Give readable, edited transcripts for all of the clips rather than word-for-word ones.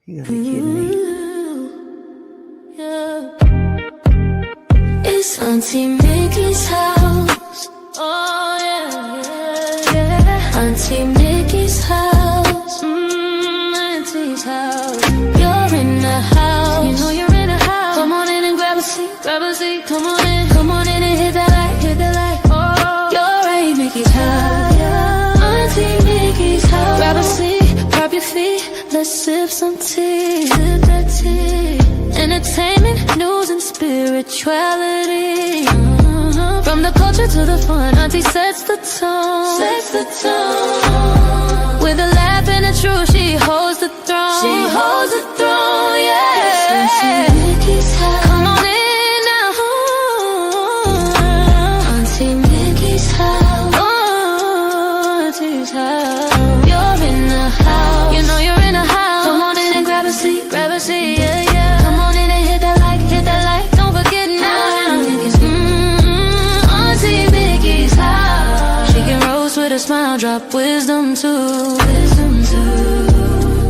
You gotta be kidding me. Yeah. It's Auntie Mickey's house. Oh yeah, yeah, yeah. Auntie Mickey's house. Auntie's house. You're in the house. You know you're in the house. Come on in and grab a seat, grab a seat. Come on in and hit that light, hit that light. Oh, you're Aunt Mickey's house. Yeah. Auntie Mickey's house. Grab a seat, grab your feet. Let's sip some tea, sip that tea. Entertainment, news, and spirituality. From the culture to the fun, Auntie sets the tone. Sets the tone. With a laugh and a truth, she holds the throne. She holds the throne, yeah. Auntie Mickey's house. Come on in now. Auntie Mickey's house. Oh, Auntie's house. You're in the house. You know you're in the house. Come on in and grab a seat, yeah, yeah. Come on in and hit that like, don't forget now. Auntie Mickey's house. She can roast with a smile, drop wisdom too.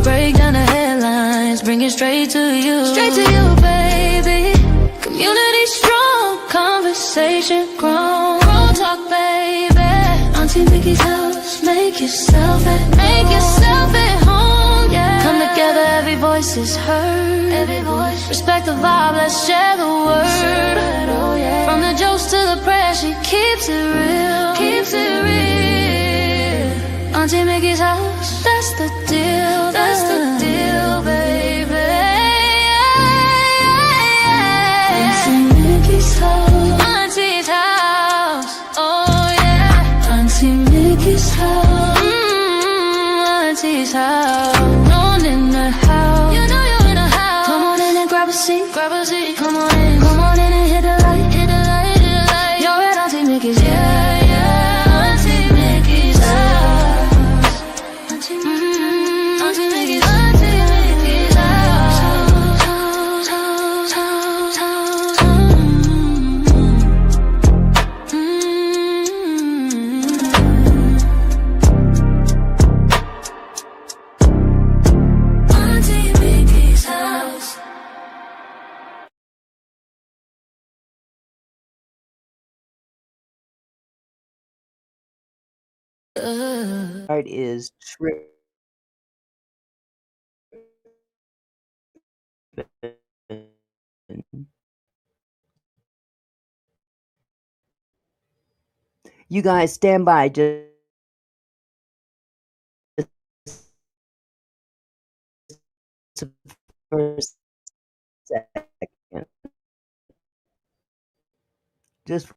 Break down the headlines, bring it straight to you, baby. Community strong, conversation grown. Real talk, baby. Auntie Mickey's house, make yourself at home, yeah. Come together, every voice is heard. Every voice. Respect the vibe, let's share the word. Oh, yeah. From the jokes to the prayer, she keeps it real. Keeps it real. Auntie Mickey's house, that's the deal. That's the deal, baby. Auntie Mickey's house. Auntie's house. Oh yeah. Auntie Mickey's house. Auntie's house. Known in the house. You know you're in the house. Come on in and grab a seat, grab a seat. Come on in and hit the light, hit the light, hit the light. You're at Auntie Mickey's, yeah, yeah. Auntie Mickey's house. Auntie Mickey's, Auntie Mickey's house. Auntie Mickey's house. Art is tripping. You guys stand by just for a second. Just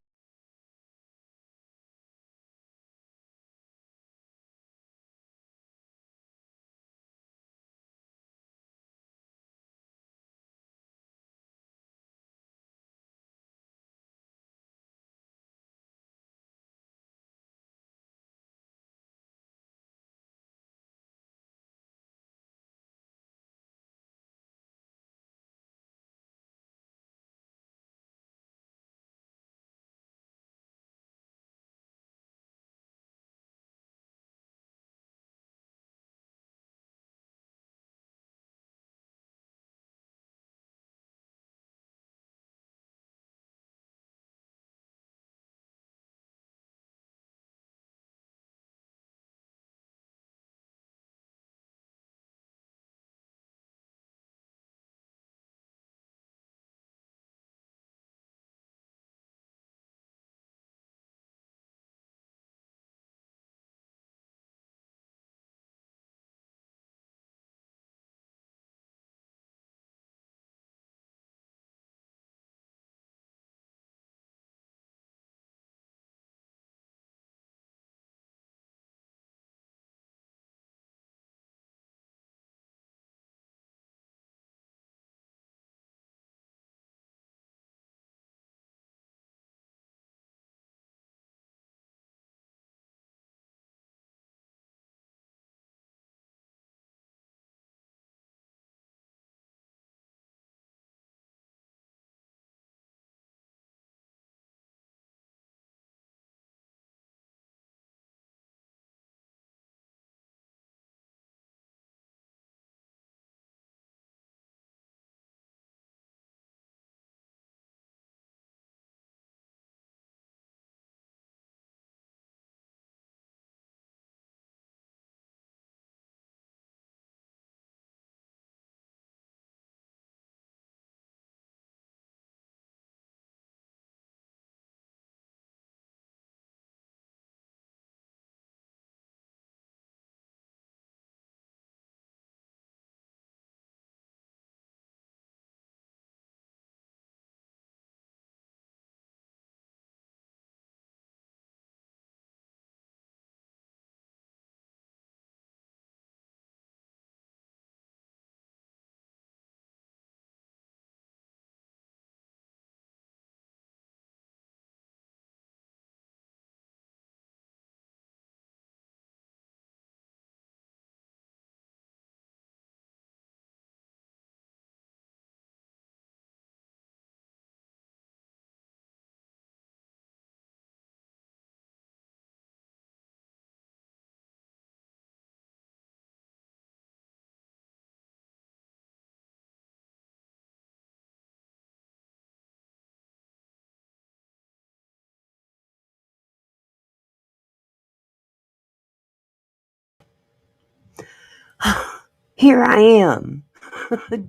Here I am.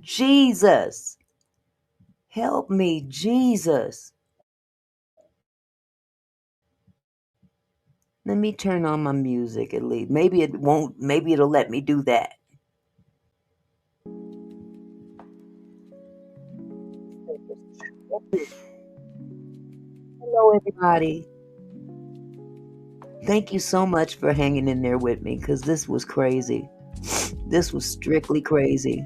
Jesus. Help me, Jesus. Let me turn on my music at least. Maybe it won't, maybe it'll let me do that. Hello, everybody. Thank you so much for hanging in there with me because this was crazy. This was strictly crazy.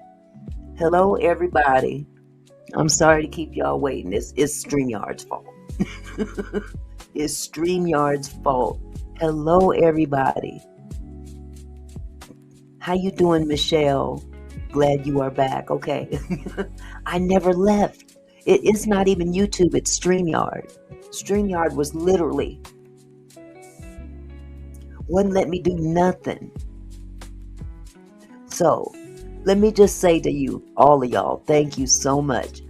Hello, everybody. I'm sorry to keep y'all waiting. It's StreamYard's fault. It's StreamYard's fault. Hello, everybody. How you doing, Michelle? Glad you are back. Okay. I never left. It's not even YouTube. It's StreamYard. StreamYard was literally wouldn't let me do nothing. So let me just say to you, all of y'all, thank you so much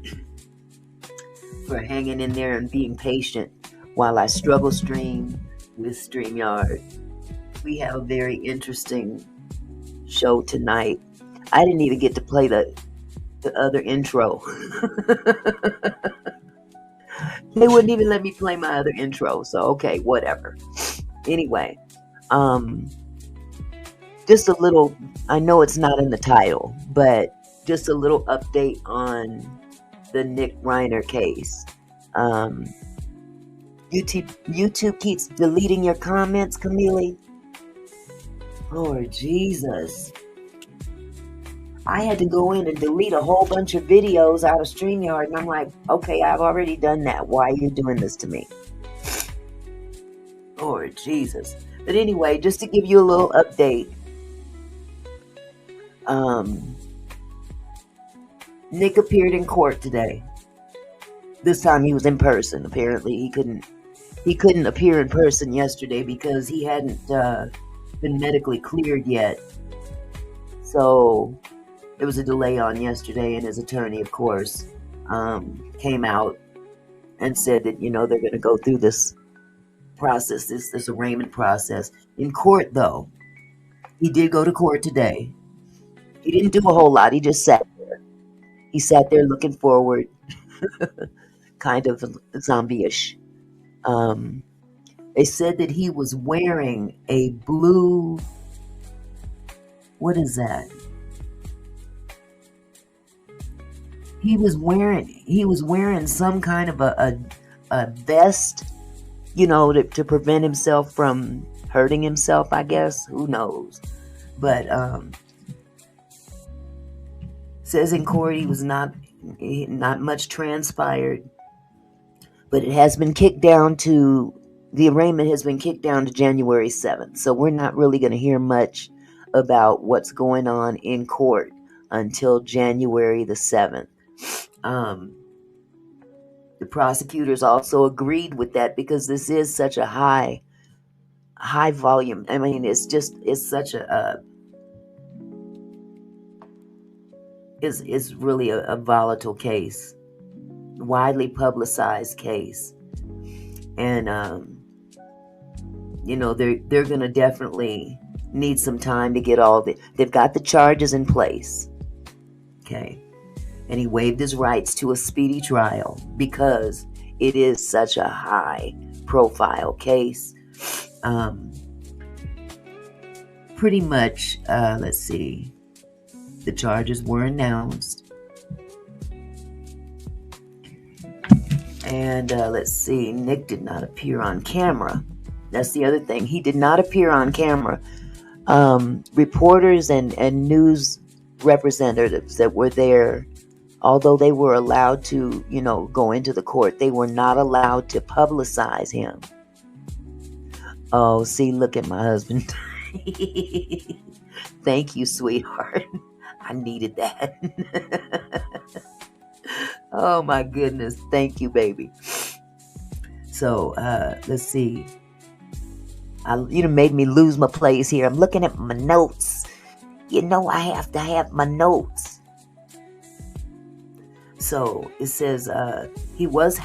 for hanging in there and being patient while I struggle stream with StreamYard. We have a very interesting show tonight. I didn't even get to play the other intro. They wouldn't even let me play my other intro. So okay, whatever. Anyway, just a little, I know it's not in the title, but just a little update on the Nick Reiner case. YouTube keeps deleting your comments, Camille. Lord Jesus. I had to go in and delete a whole bunch of videos out of StreamYard, and I'm like, okay, I've already done that. Why are you doing this to me? Lord Jesus. But anyway, just to give you a little update, Nick appeared in court today. This time he was in person. Apparently he couldn't appear in person yesterday because he hadn't been medically cleared yet. So there was a delay on yesterday, and his attorney, of course, came out and said that, they're going to go through this process, this arraignment process. In court, though, he did go to court today. He didn't do a whole lot. He just sat there. He sat there looking forward, kind of zombie-ish. They said that he was wearing a blue, what is that? He was wearing some kind of a vest, to prevent himself from hurting himself, I guess. Who knows? But says in court he was not much transpired, but it has been kicked down to, the arraignment has been kicked down to January 7th. So we're not really going to hear much about what's going on in court until January the 7th. The prosecutors also agreed with that because this is such a high volume. I mean, it's such it's really a volatile case, widely publicized case. And, they're going to definitely need some time to get they've got the charges in place. Okay. And he waived his rights to a speedy trial because it is such a high profile case. Pretty much, let's see, the charges were announced. And let's see, Nick did not appear on camera. That's the other thing. He did not appear on camera. Reporters and news representatives that were there, although they were allowed to, go into the court, they were not allowed to publicize him. Oh, see, look at my husband. Thank you, sweetheart. I needed that. Oh my goodness. Thank you, baby. So, let's see. You made me lose my place here. I'm looking at my notes. I have to have my notes. So it says he was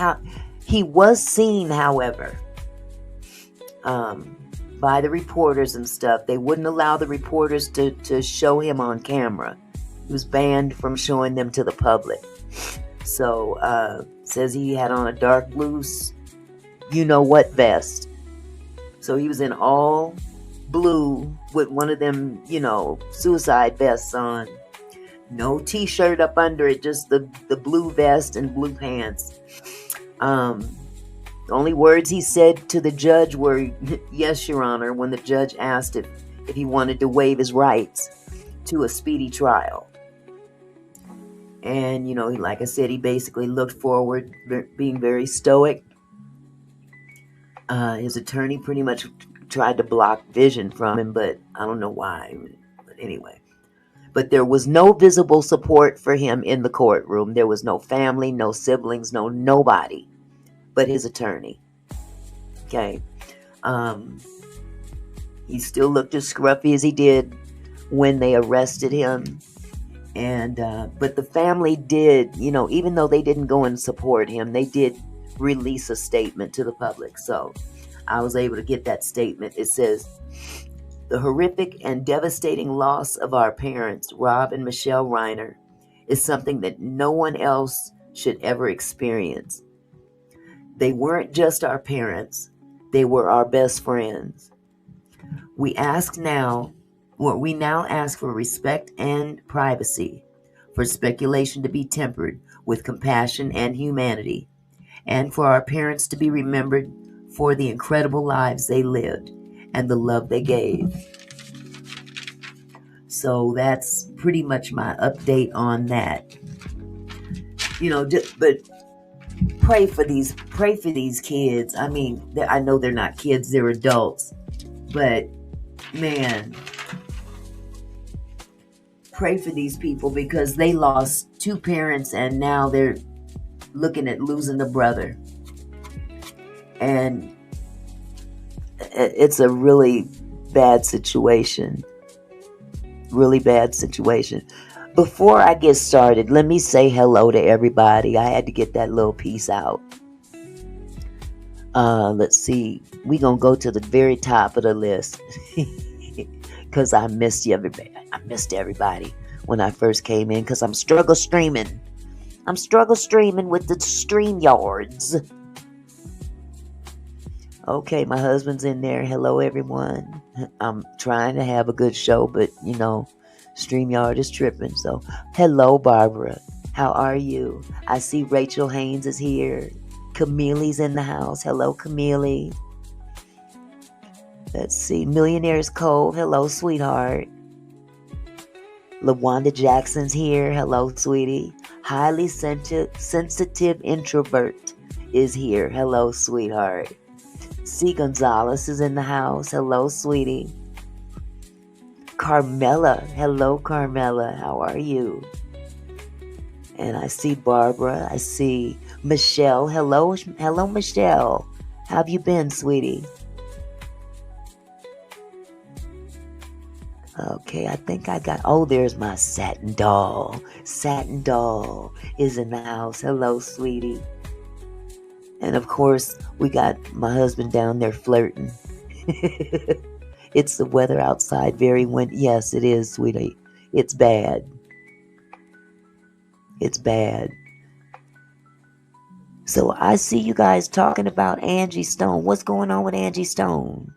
seen, however, by the reporters and stuff. They wouldn't allow the reporters to show him on camera. He was banned from showing them to the public. So, says he had on a dark blue, you-know-what vest. So he was in all blue with one of them, suicide vests on. No t-shirt up under it, just the blue vest and blue pants. The only words he said to the judge were, "Yes, Your Honor," when the judge asked if he wanted to waive his rights to a speedy trial. And, like I said, he basically looked forward, being very stoic. His attorney pretty much tried to block vision from him, but I don't know why. But anyway. But there was no visible support for him in the courtroom. There was no family, no siblings, nobody but his attorney. Okay. He still looked as scruffy as he did when they arrested him. And but the family did, even though they didn't go and support him, they did release a statement to the public. So I was able to get that statement. It says, "The horrific and devastating loss of our parents, Rob and Michelle Reiner, is something that no one else should ever experience. They weren't just our parents. They were our best friends. We now ask for respect and privacy, for speculation to be tempered with compassion and humanity, and for our parents to be remembered for the incredible lives they lived and the love they gave." So that's pretty much my update on that. But pray for these kids. I mean, I know they're not kids, they're adults. But man, pray for these people because they lost two parents and now they're looking at losing a brother. And it's a really bad situation. Really bad situation. Before I get started, let me say hello to everybody. I had to get that little piece out. Let's see. We're going to go to the very top of the list. Because I missed everybody. I missed everybody when I first came in. Because I'm struggle streaming. I'm struggle streaming with the StreamYards. Okay, my husband's in there. Hello, everyone. I'm trying to have a good show, but, StreamYard is tripping. So, hello, Barbara. How are you? I see Rachel Haynes is here. Camille's in the house. Hello, Camille. Let's see. Millionaire's Cove. Hello, sweetheart. LaWanda Jackson's here. Hello, sweetie. Highly sensitive introvert is here. Hello, sweetheart. C. Gonzalez is in the house. Hello, sweetie. Carmela. Hello, Carmela. How are you? And I see Barbara. I see Michelle. Hello, Michelle. How have you been, sweetie? Okay, I think I got... Oh, there's my satin doll. Satin doll is in the house. Hello, sweetie. And of course, we got my husband down there flirting. It's the weather outside, very windy. Yes, it is, sweetie. It's bad. It's bad. So I see you guys talking about Angie Stone. What's going on with Angie Stone?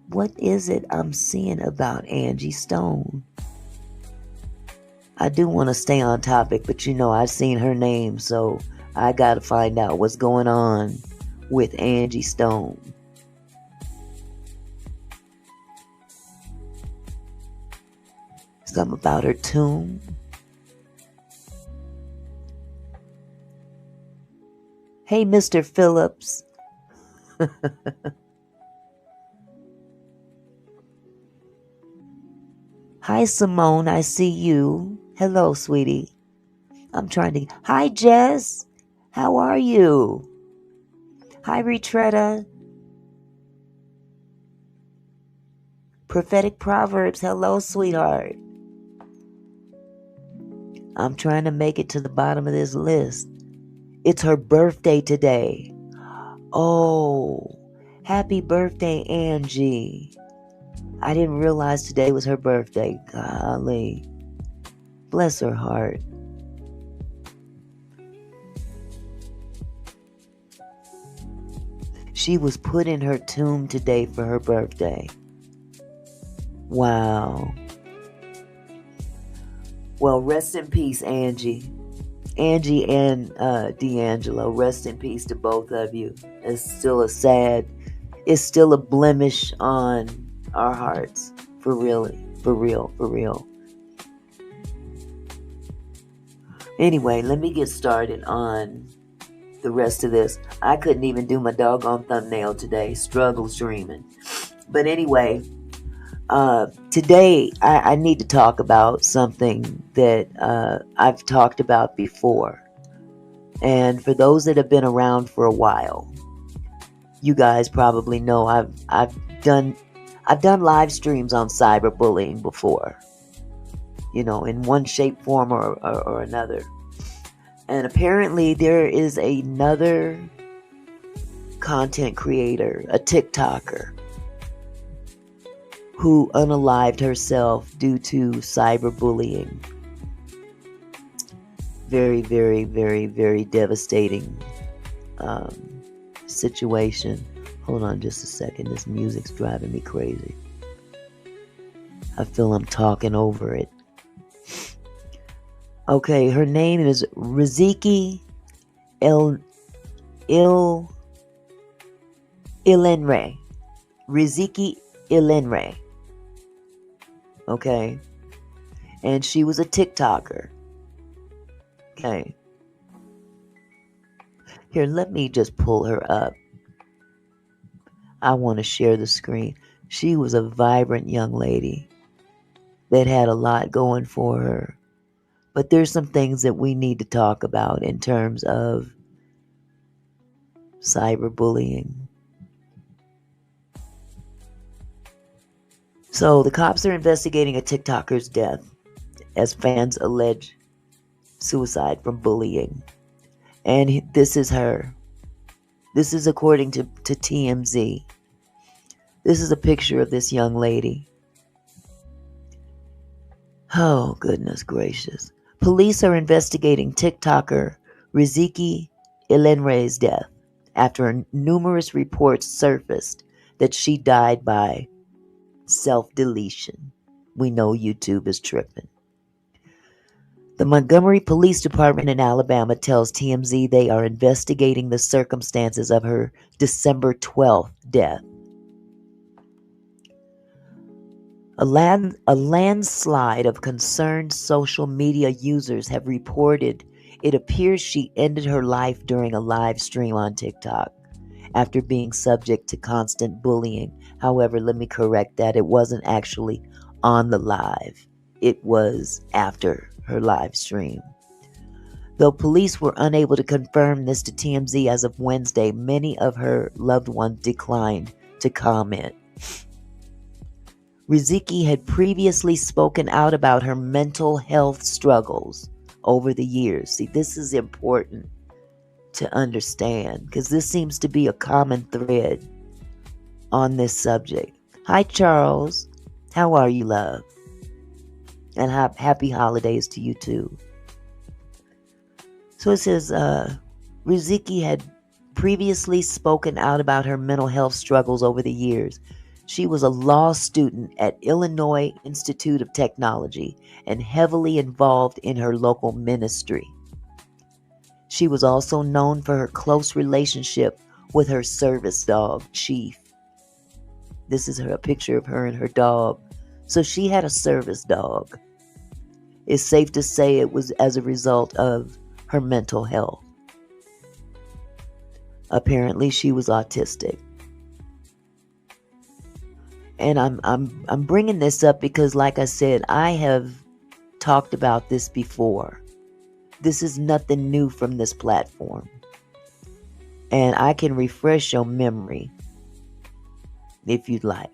What is it I'm seeing about Angie Stone? I do want to stay on topic, but I've seen her name, so I got to find out what's going on with Angie Stone. Something about her tomb. Hey, Mr. Phillips. Hi, Simone. I see you. Hello, sweetie. Hi, Jess. How are you? Hi, Retretta. Prophetic Proverbs. Hello, sweetheart. I'm trying to make it to the bottom of this list. It's her birthday today. Oh, happy birthday, Angie. I didn't realize today was her birthday. Golly. Bless her heart. She was put in her tomb today for her birthday. Wow. Well, rest in peace, Angie. Angie and D'Angelo, rest in peace to both of you. It's still a blemish on our hearts. For real. Anyway, let me get started on the rest of this. I couldn't even do my doggone thumbnail today. Struggles dreaming. But anyway, today I need to talk about something that I've talked about before. And for those that have been around for a while, you guys probably know I've done live streams on cyberbullying before. In one shape, form, or another. And apparently there is another content creator, a TikToker, who unalived herself due to cyberbullying. Very, very, very, very devastating situation. Hold on just a second. This music's driving me crazy. I feel I'm talking over it. Okay, her name is Riziki Ilenre. Riziki Ilenre. Okay. And she was a TikToker. Okay. Here, let me just pull her up. I want to share the screen. She was a vibrant young lady that had a lot going for her. But there's some things that we need to talk about in terms of cyberbullying. So the cops are investigating a TikToker's death as fans allege suicide from bullying. And this is her. This is according to TMZ. This is a picture of this young lady. Oh, goodness gracious. Police are investigating TikToker Riziki Ilenre's death after numerous reports surfaced that she died by self-deletion. We know YouTube is tripping. The Montgomery Police Department in Alabama tells TMZ they are investigating the circumstances of her December 12th death. A landslide of concerned social media users have reported it appears she ended her life during a live stream on TikTok after being subject to constant bullying. However, let me correct that. It wasn't actually on the live. It was after her live stream. Though police were unable to confirm this to TMZ as of Wednesday, many of her loved ones declined to comment. Riziki had previously spoken out about her mental health struggles over the years. See, this is important to understand because this seems to be a common thread on this subject. Hi, Charles. How are you, love? And happy holidays to you, too. So it says, Riziki had previously spoken out about her mental health struggles over the years. She was a law student at Illinois Institute of Technology and heavily involved in her local ministry. She was also known for her close relationship with her service dog, Chief. This is a picture of her and her dog. So she had a service dog. It's safe to say it was as a result of her mental health. Apparently she was autistic. And I'm bringing this up because, like I said, I have talked about this before. This is nothing new from this platform. And I can refresh your memory if you'd like.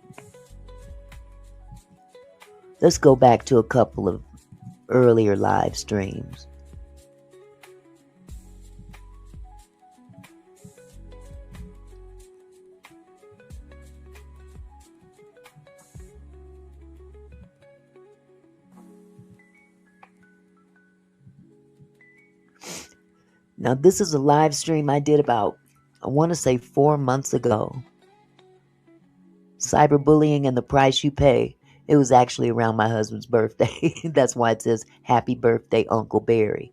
Let's go back to a couple of earlier live streams. Now, this is a live stream I did about, I want to say 4 months ago. Cyberbullying and the price you pay. It was actually around my husband's birthday. That's why it says, Happy Birthday, Uncle Barry.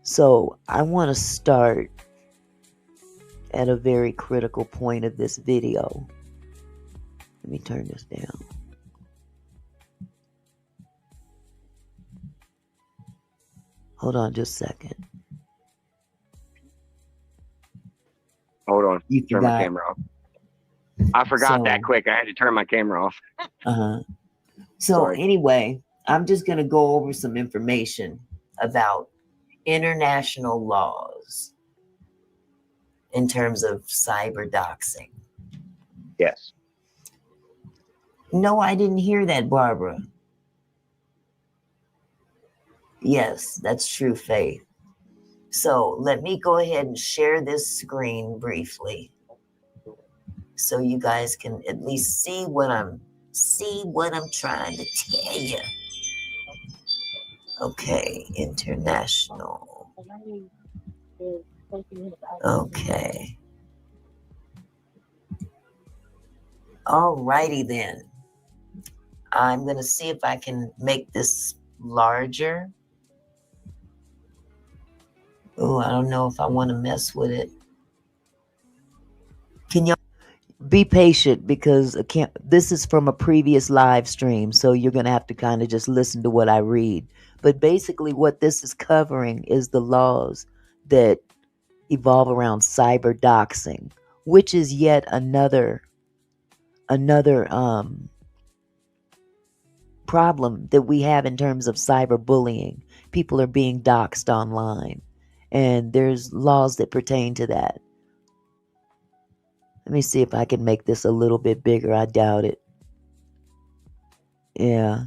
So I want to start at a very critical point of this video. Let me turn this down. Hold on just a second. Hold on. You Turn my forgot. camera off. I forgot that quick. I had to turn my camera off. So Sorry. anyway, I'm just going to go over some information about international laws in terms of cyber doxing. Yes. No, I didn't hear that, Barbara. Yes, that's true, Faith. So let me go ahead and share this screen briefly so you guys can at least see what I'm trying to tell you. Okay, international. Okay. Alrighty then. I'm going to see if I can make this larger. Oh, I don't know if I want to mess with it. Can y'all be patient because this is from a previous live stream, so you're going to have to kind of just listen to what I read. But basically what this is covering is the laws that evolve around cyber doxing, which is yet another problem that we have in terms of cyberbullying. People are being doxed online, and there's laws that pertain to that. Let me see if I can make this a little bit bigger. I doubt it. Yeah,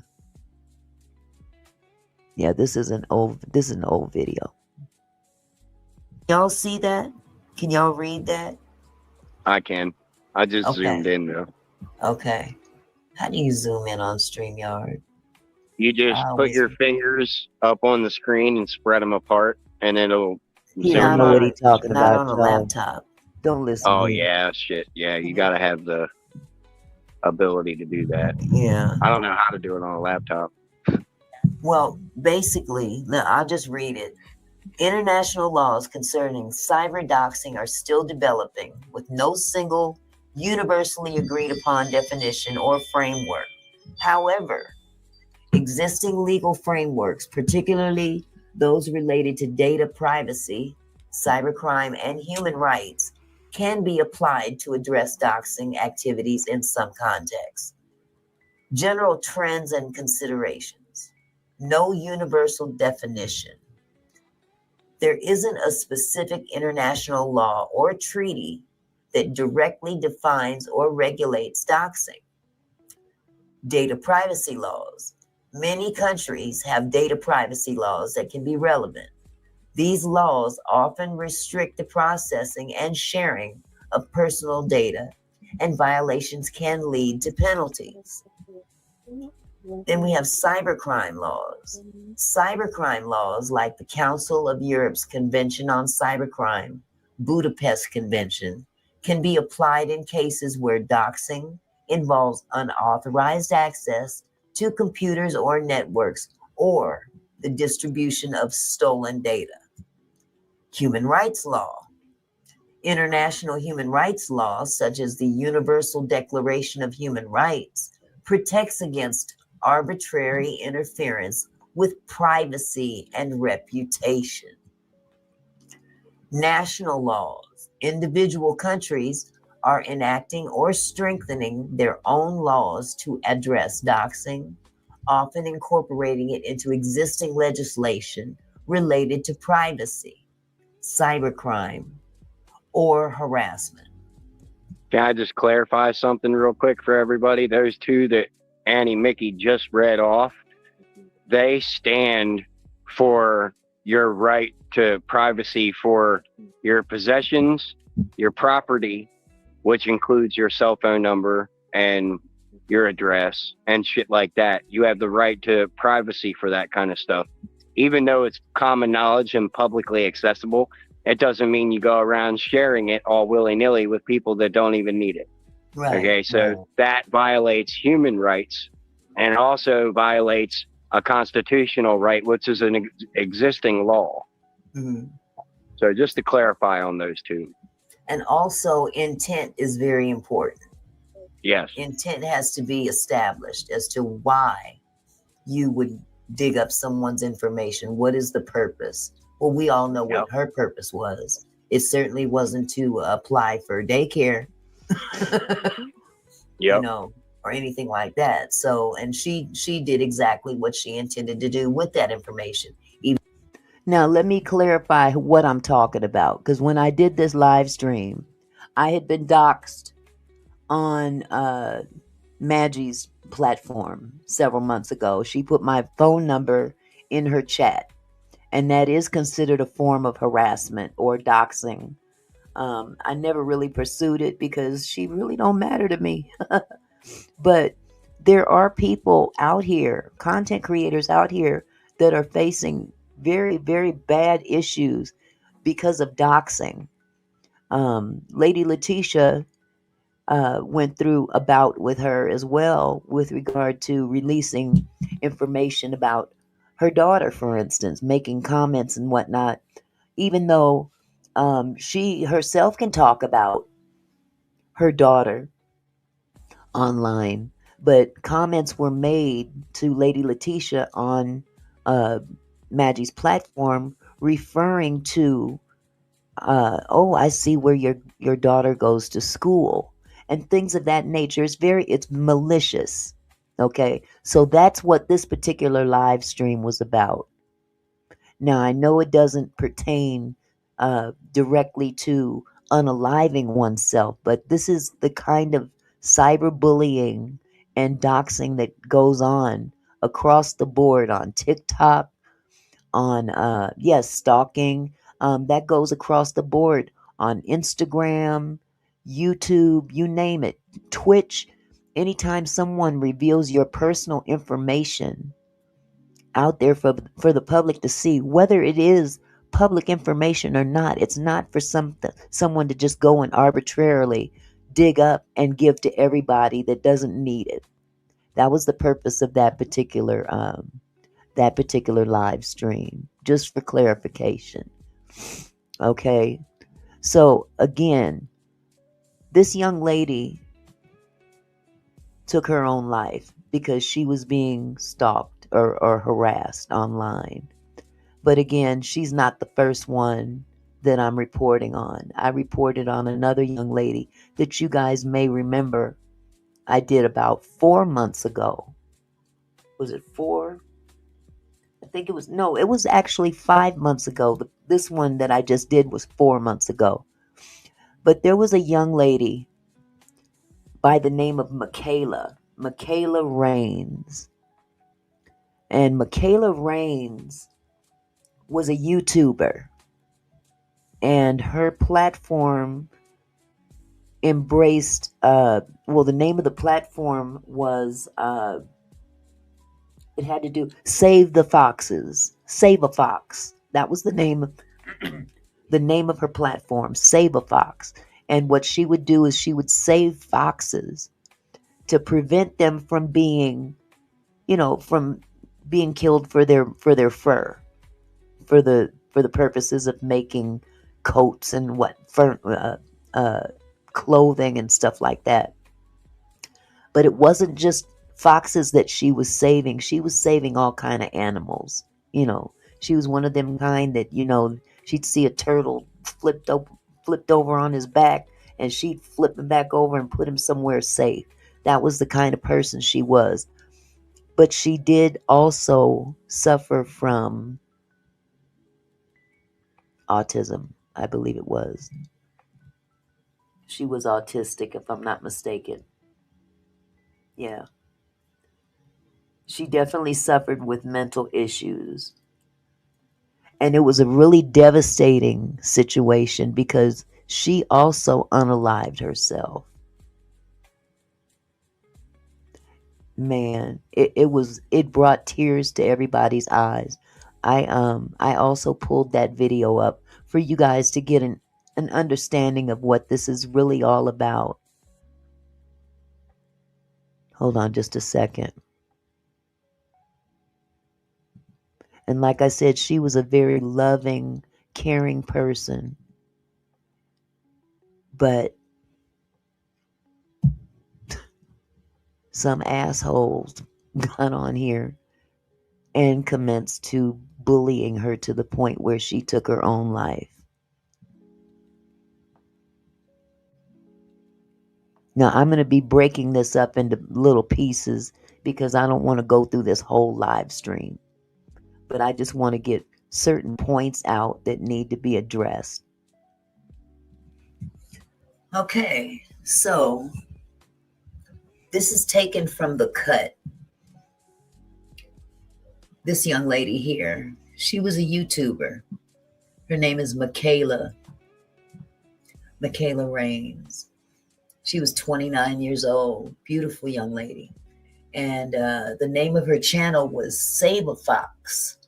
this is an old video. Y'all see that? Can y'all read that? I can. I just zoomed in though. Okay. How do you zoom in on StreamYard? You just put your fingers up on the screen and spread them apart, and it'll. He don't know what he's talking about. Not on a laptop. Don't listen. Oh yeah, shit. Yeah, you gotta have the ability to do that. Yeah. I don't know how to do it on a laptop. Well, basically, I'll just read it. International laws concerning cyber doxing are still developing, with no single universally agreed upon definition or framework. However, existing legal frameworks, particularly those related to data privacy, cybercrime, and human rights, can be applied to address doxing activities in some contexts. General trends and considerations. No universal definition. There isn't a specific international law or treaty that directly defines or regulates doxing. Data privacy laws. Many countries have data privacy laws that can be relevant. These laws often restrict the processing and sharing of personal data, and violations can lead to penalties. Then we have cybercrime laws. Cybercrime laws like the Council of Europe's Convention on Cybercrime, Budapest Convention, can be applied in cases where doxing involves unauthorized access to computers or networks, or the distribution of stolen data. Human rights law. International human rights law, such as the Universal Declaration of Human Rights, protects against arbitrary interference with privacy and reputation. National laws. Individual countries are enacting or strengthening their own laws to address doxing, often incorporating it into existing legislation related to privacy, cybercrime, or harassment. Can I just clarify something real quick for everybody? Those two that Annie Mickey just read off, they stand for your right to privacy for your possessions, your property, which includes your cell phone number and your address and shit like that. You have the right to privacy for that kind of stuff. even though it's common knowledge and publicly accessible, it doesn't mean you go around sharing it all willy-nilly with people that don't even need it. Right. Okay, so that violates human rights and also violates a constitutional right, which is an existing law. Mm-hmm. So just to clarify on those two. And also, intent is very important. Yes. Intent has to be established as to why you would dig up someone's information. What is the purpose? Well, we all know what her purpose was. It certainly wasn't to apply for daycare, you know, or anything like that. So, and she did exactly what she intended to do with that information. Now, let me clarify what I'm talking about, because when I did this live stream, I had been doxxed on Maggie's platform several months ago. She put my phone number in her chat, and that is considered a form of harassment or doxing. I never really pursued it because she really don't matter to me. But there are people out here, content creators out here, that are facing very, very bad issues because of doxing. Lady Letitia went through a bout with her as well with regard to releasing information about her daughter, for instance, making comments and whatnot, even though she herself can talk about her daughter online. But comments were made to Lady Letitia on Maggie's platform referring to, oh, I see where your daughter goes to school and things of that nature. It's malicious. Okay. So that's what this particular live stream was about. Now, I know it doesn't pertain directly to unaliving oneself, but this is the kind of cyberbullying and doxing that goes on across the board on TikTok, on, stalking. That goes across the board on Instagram, YouTube, you name it, Twitch. Anytime someone reveals your personal information out there for the public to see, whether it is public information or not, it's not for someone to just go and arbitrarily dig up and give to everybody that doesn't need it. That was the purpose of that particular live stream, just for clarification. Okay, so again, this young lady took her own life because she was being stalked or harassed online. But again, she's not the first one that I'm reporting on. I reported on another young lady that you guys may remember I did about 4 months ago. Was it 4? I think it was actually 5 months ago. This one that I just did was 4 months ago. But there was a young lady by the name of Makayla Raines. And Makayla Raines was a YouTuber. And her platform embraced, the name of the platform was, it had to do, Save the Foxes. Save a Fox. That was the name of her platform, Save a Fox. And what she would do is she would save foxes to prevent them from being, from being killed for their fur, for the purposes of making coats and clothing and stuff like that. But it wasn't just foxes that she was saving. She was saving all kind of animals. She was one of them kind that, she'd see a turtle flipped over on his back, and she'd flip him back over and put him somewhere safe. That was the kind of person she was. But she did also suffer from autism, I believe it was. She was autistic, if I'm not mistaken. Yeah. She definitely suffered with mental issues. And it was a really devastating situation because she also unalived herself. Man, it brought tears to everybody's eyes. I also pulled that video up for you guys to get an understanding of what this is really all about. Hold on just a second. And like I said, she was a very loving, caring person. But some assholes got on here and commenced to bullying her to the point where she took her own life. Now, I'm going to be breaking this up into little pieces because I don't want to go through this whole live stream. But I just want to get certain points out that need to be addressed. Okay, so this is taken from The Cut. This young lady here, she was a YouTuber. Her name is Makayla Raines. She was 29 years old, beautiful young lady. And the name of her channel was Save a Fox.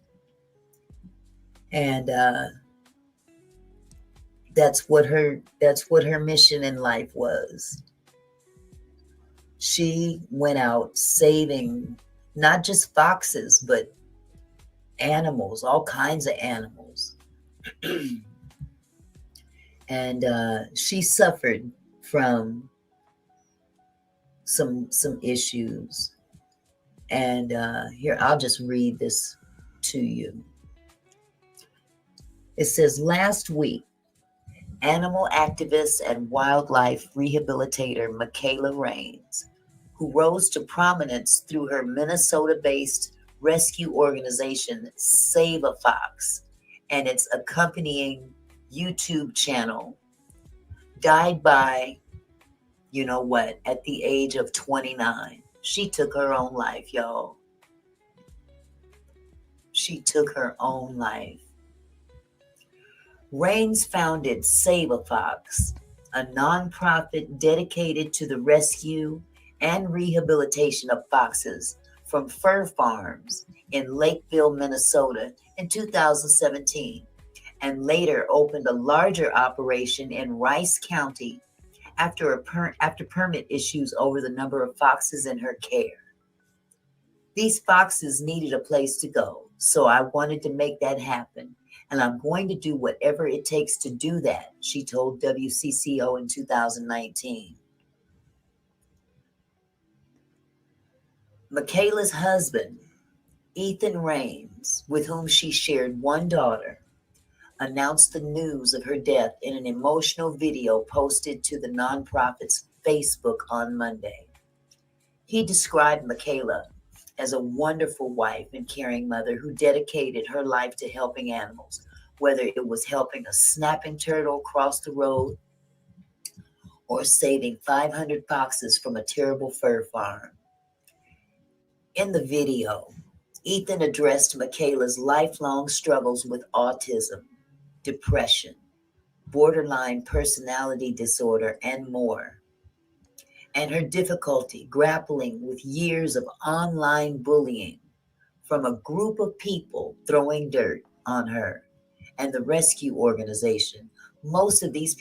And that's what her mission in life was. She went out saving not just foxes, but animals, all kinds of animals. And she suffered from some issues. And here, I'll just read this to you. It says, last week, animal activist and wildlife rehabilitator Makayla Raines, who rose to prominence through her Minnesota-based rescue organization Save a Fox and its accompanying YouTube channel, died by, you know what, at the age of 29. She took her own life, y'all. She took her own life. Raines founded Save a Fox, a nonprofit dedicated to the rescue and rehabilitation of foxes from fur farms in Lakeville, Minnesota in 2017, and later opened a larger operation in Rice County after permit issues over the number of foxes in her care. These foxes needed a place to go, so I wanted to make that happen, and I'm going to do whatever it takes to do that, she told WCCO in 2019. Makayla's husband, Ethan Raines, with whom she shared one daughter, announced the news of her death in an emotional video posted to the nonprofit's Facebook on Monday. He described Makayla as a wonderful wife and caring mother who dedicated her life to helping animals, whether it was helping a snapping turtle cross the road or saving 500 foxes from a terrible fur farm. In the video, Ethan addressed Makayla's lifelong struggles with autism, depression, borderline personality disorder, and more, and her difficulty grappling with years of online bullying from a group of people throwing dirt on her and the rescue organization. Most of these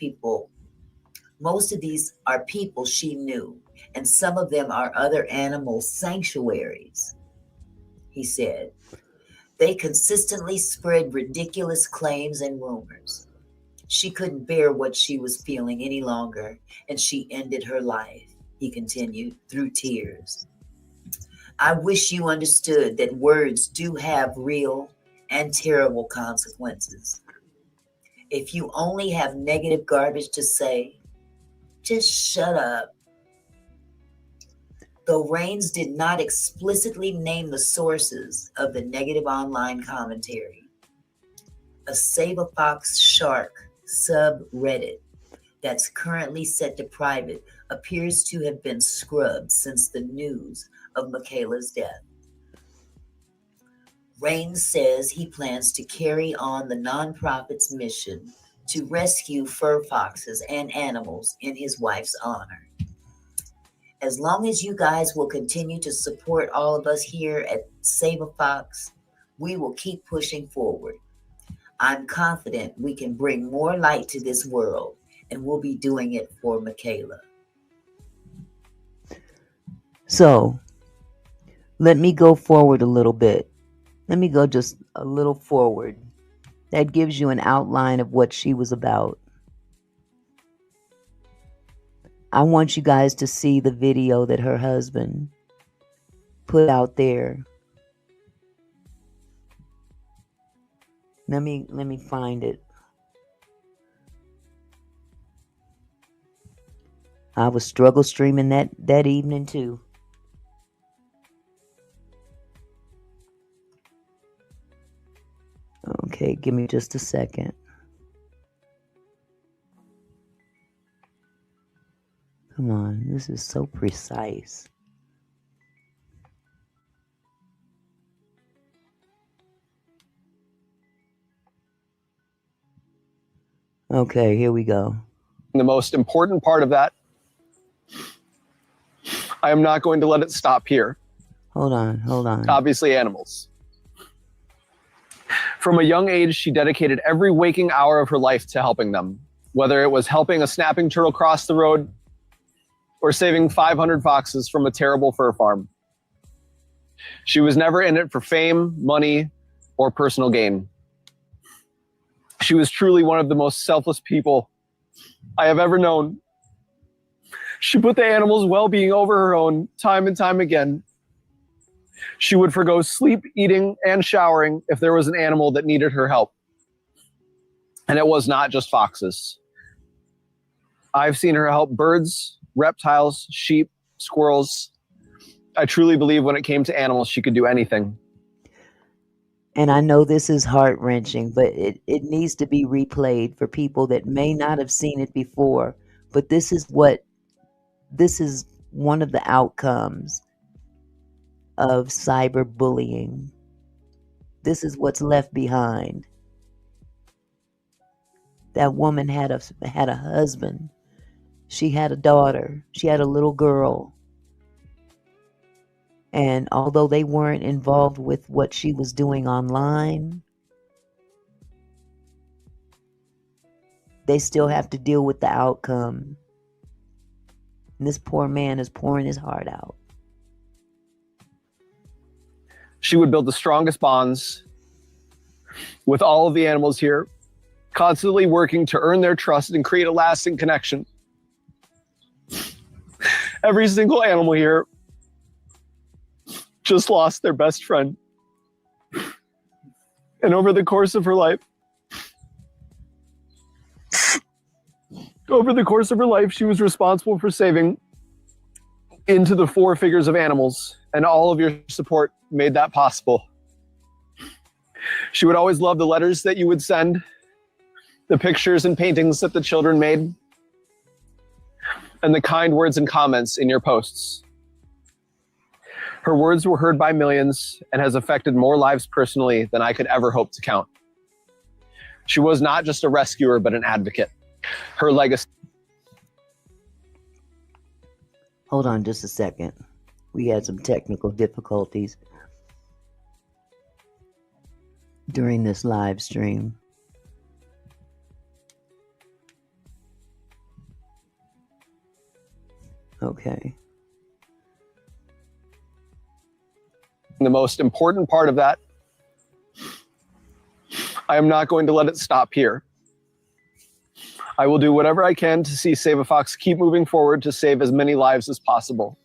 are people she knew, and some of them are other animal sanctuaries, he said. They consistently spread ridiculous claims and rumors. She couldn't bear what she was feeling any longer, and she ended her life, he continued, through tears. I wish you understood that words do have real and terrible consequences. If you only have negative garbage to say, just shut up. Though Raines did not explicitly name the sources of the negative online commentary, a Save a Fox Shark subreddit that's currently set to private appears to have been scrubbed since the news of Makayla's death. Raines says he plans to carry on the nonprofit's mission to rescue fur foxes and animals in his wife's honor. As long as you guys will continue to support all of us here at Save a Fox, We will keep pushing forward. I'm confident we can bring more light to this world, and we'll be doing it for Makayla. So, let me go forward a little bit. Let me go just a little forward. That gives you an outline of what she was about. I want you guys to see the video that her husband put out there. Let me find it. I was struggle streaming that evening too. Okay, give me just a second. Come on, this is so precise. Okay, here we go. The most important part of that, I am not going to let it stop here. Hold on. Obviously, animals. From a young age, she dedicated every waking hour of her life to helping them, whether it was helping a snapping turtle cross the road or saving 500 foxes from a terrible fur farm. She was never in it for fame, money, or personal gain. She was truly one of the most selfless people I have ever known. She put the animals' well-being over her own time and time again. She would forgo sleep, eating, and showering if there was an animal that needed her help. And it was not just foxes. I've seen her help birds, reptiles, sheep, squirrels. I truly believe when it came to animals, she could do anything. And I know this is heart-wrenching, but it needs to be replayed for people that may not have seen it before. But this is one of the outcomes of cyberbullying. This is what's left behind. That woman had a husband. She had a daughter. She had a little girl. And although they weren't involved with what she was doing online, they still have to deal with the outcome. And this poor man is pouring his heart out. She would build the strongest bonds with all of the animals here, constantly working to earn their trust and create a lasting connection. Every single animal here just lost their best friend. And over the course of her life, she was responsible for saving into the 4 figures of animals, and all of your support made that possible. She would always love the letters that you would send, the pictures and paintings that the children made, and the kind words and comments in your posts. Her words were heard by millions and has affected more lives personally than I could ever hope to count. She was not just a rescuer, but an advocate. Her legacy. Hold on just a second. We had some technical difficulties during this live stream. Okay. The most important part of that, I am not going to let it stop here. I will do whatever I can to see Save a Fox keep moving forward to save as many lives as possible.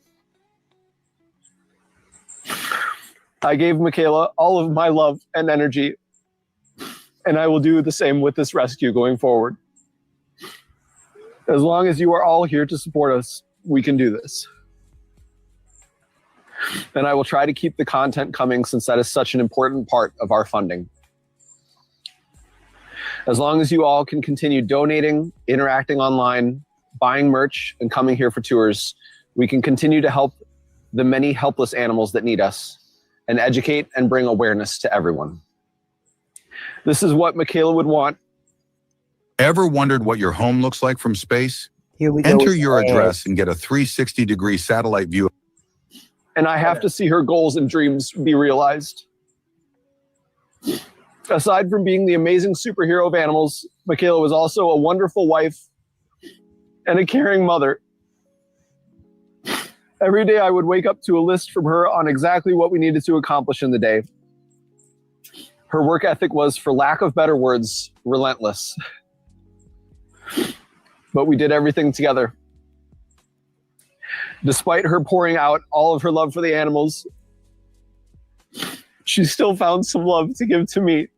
I gave Makayla all of my love and energy, and I will do the same with this rescue going forward. As long as you are all here to support us, we can do this. And I will try to keep the content coming since that is such an important part of our funding. As long as you all can continue donating, interacting online, buying merch, and coming here for tours, we can continue to help the many helpless animals that need us and educate and bring awareness to everyone. This is what Makayla would want. Ever wondered what your home looks like from space? Here we go. Enter your address and get a 360-degree satellite view. And I have to see her goals and dreams be realized. Aside from being the amazing superhero of animals, Makayla was also a wonderful wife and a caring mother. Every day I would wake up to a list from her on exactly what we needed to accomplish in the day. Her work ethic was, for lack of better words, relentless. But we did everything together. Despite her pouring out all of her love for the animals, she still found some love to give to me.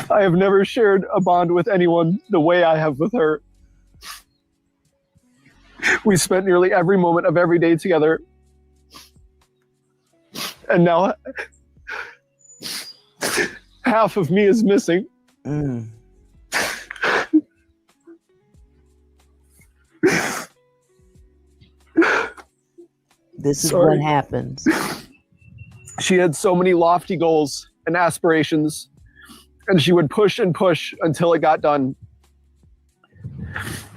I have never shared a bond with anyone the way I have with her. We spent nearly every moment of every day together. And now half of me is missing. This is what happens. She had so many lofty goals and aspirations, and she would push and push until it got done.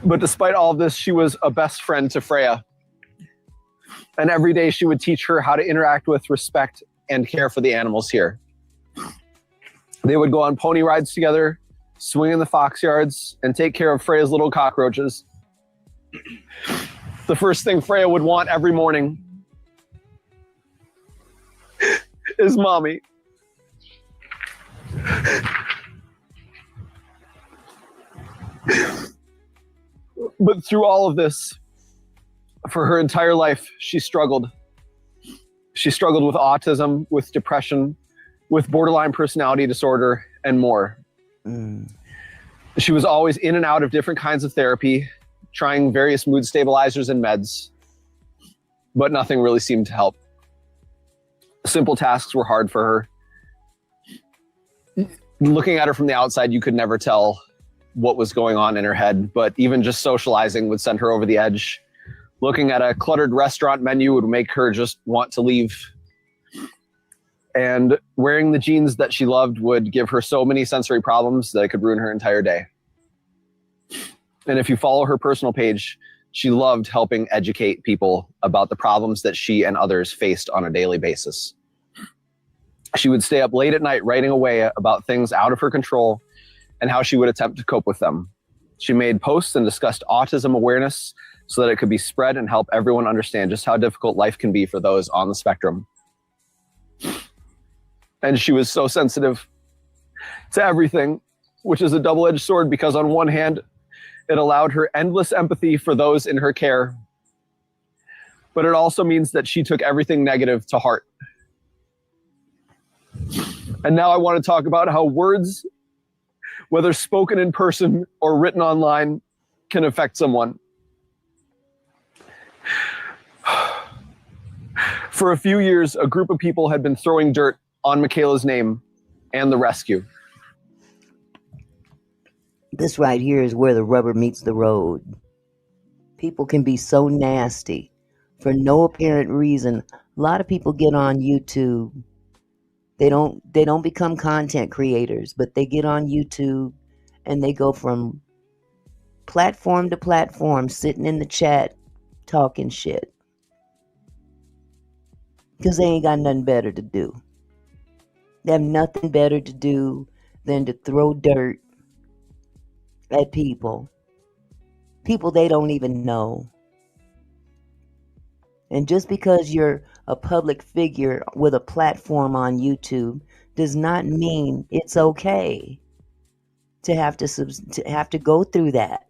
But despite all of this, she was a best friend to Freya. And every day she would teach her how to interact with, respect, and care for the animals here. They would go on pony rides together, swing in the fox yards, and take care of Freya's little cockroaches. The first thing Freya would want every morning is mommy. But through all of this, for her entire life, she struggled. She struggled with autism, with depression, with borderline personality disorder, and more. She was always in and out of different kinds of therapy, trying various mood stabilizers and meds, but nothing really seemed to help. Simple tasks were hard for her. Looking at her from the outside, you could never tell what was going on in her head, but even just socializing would send her over the edge. Looking at a cluttered restaurant menu would make her just want to leave. And wearing the jeans that she loved would give her so many sensory problems that it could ruin her entire day. And if you follow her personal page, she loved helping educate people about the problems that she and others faced on a daily basis. She would stay up late at night writing away about things out of her control and how she would attempt to cope with them. She made posts and discussed autism awareness so that it could be spread and help everyone understand just how difficult life can be for those on the spectrum. And she was so sensitive to everything, which is a double-edged sword because on one hand, it allowed her endless empathy for those in her care, but it also means that she took everything negative to heart. And now I want to talk about how words, whether spoken in person or written online, can affect someone. For a few years, a group of people had been throwing dirt on Makayla's name and the rescue. This right here is where the rubber meets the road. People can be so nasty for no apparent reason. A lot of people get on YouTube. They don't become content creators, but they get on YouTube and they go from platform to platform, sitting in the chat, talking shit. Because they ain't got nothing better to do. They have nothing better to do than to throw dirt at people they don't even know. And just because you're a public figure with a platform on YouTube does not mean it's okay to have to go through that.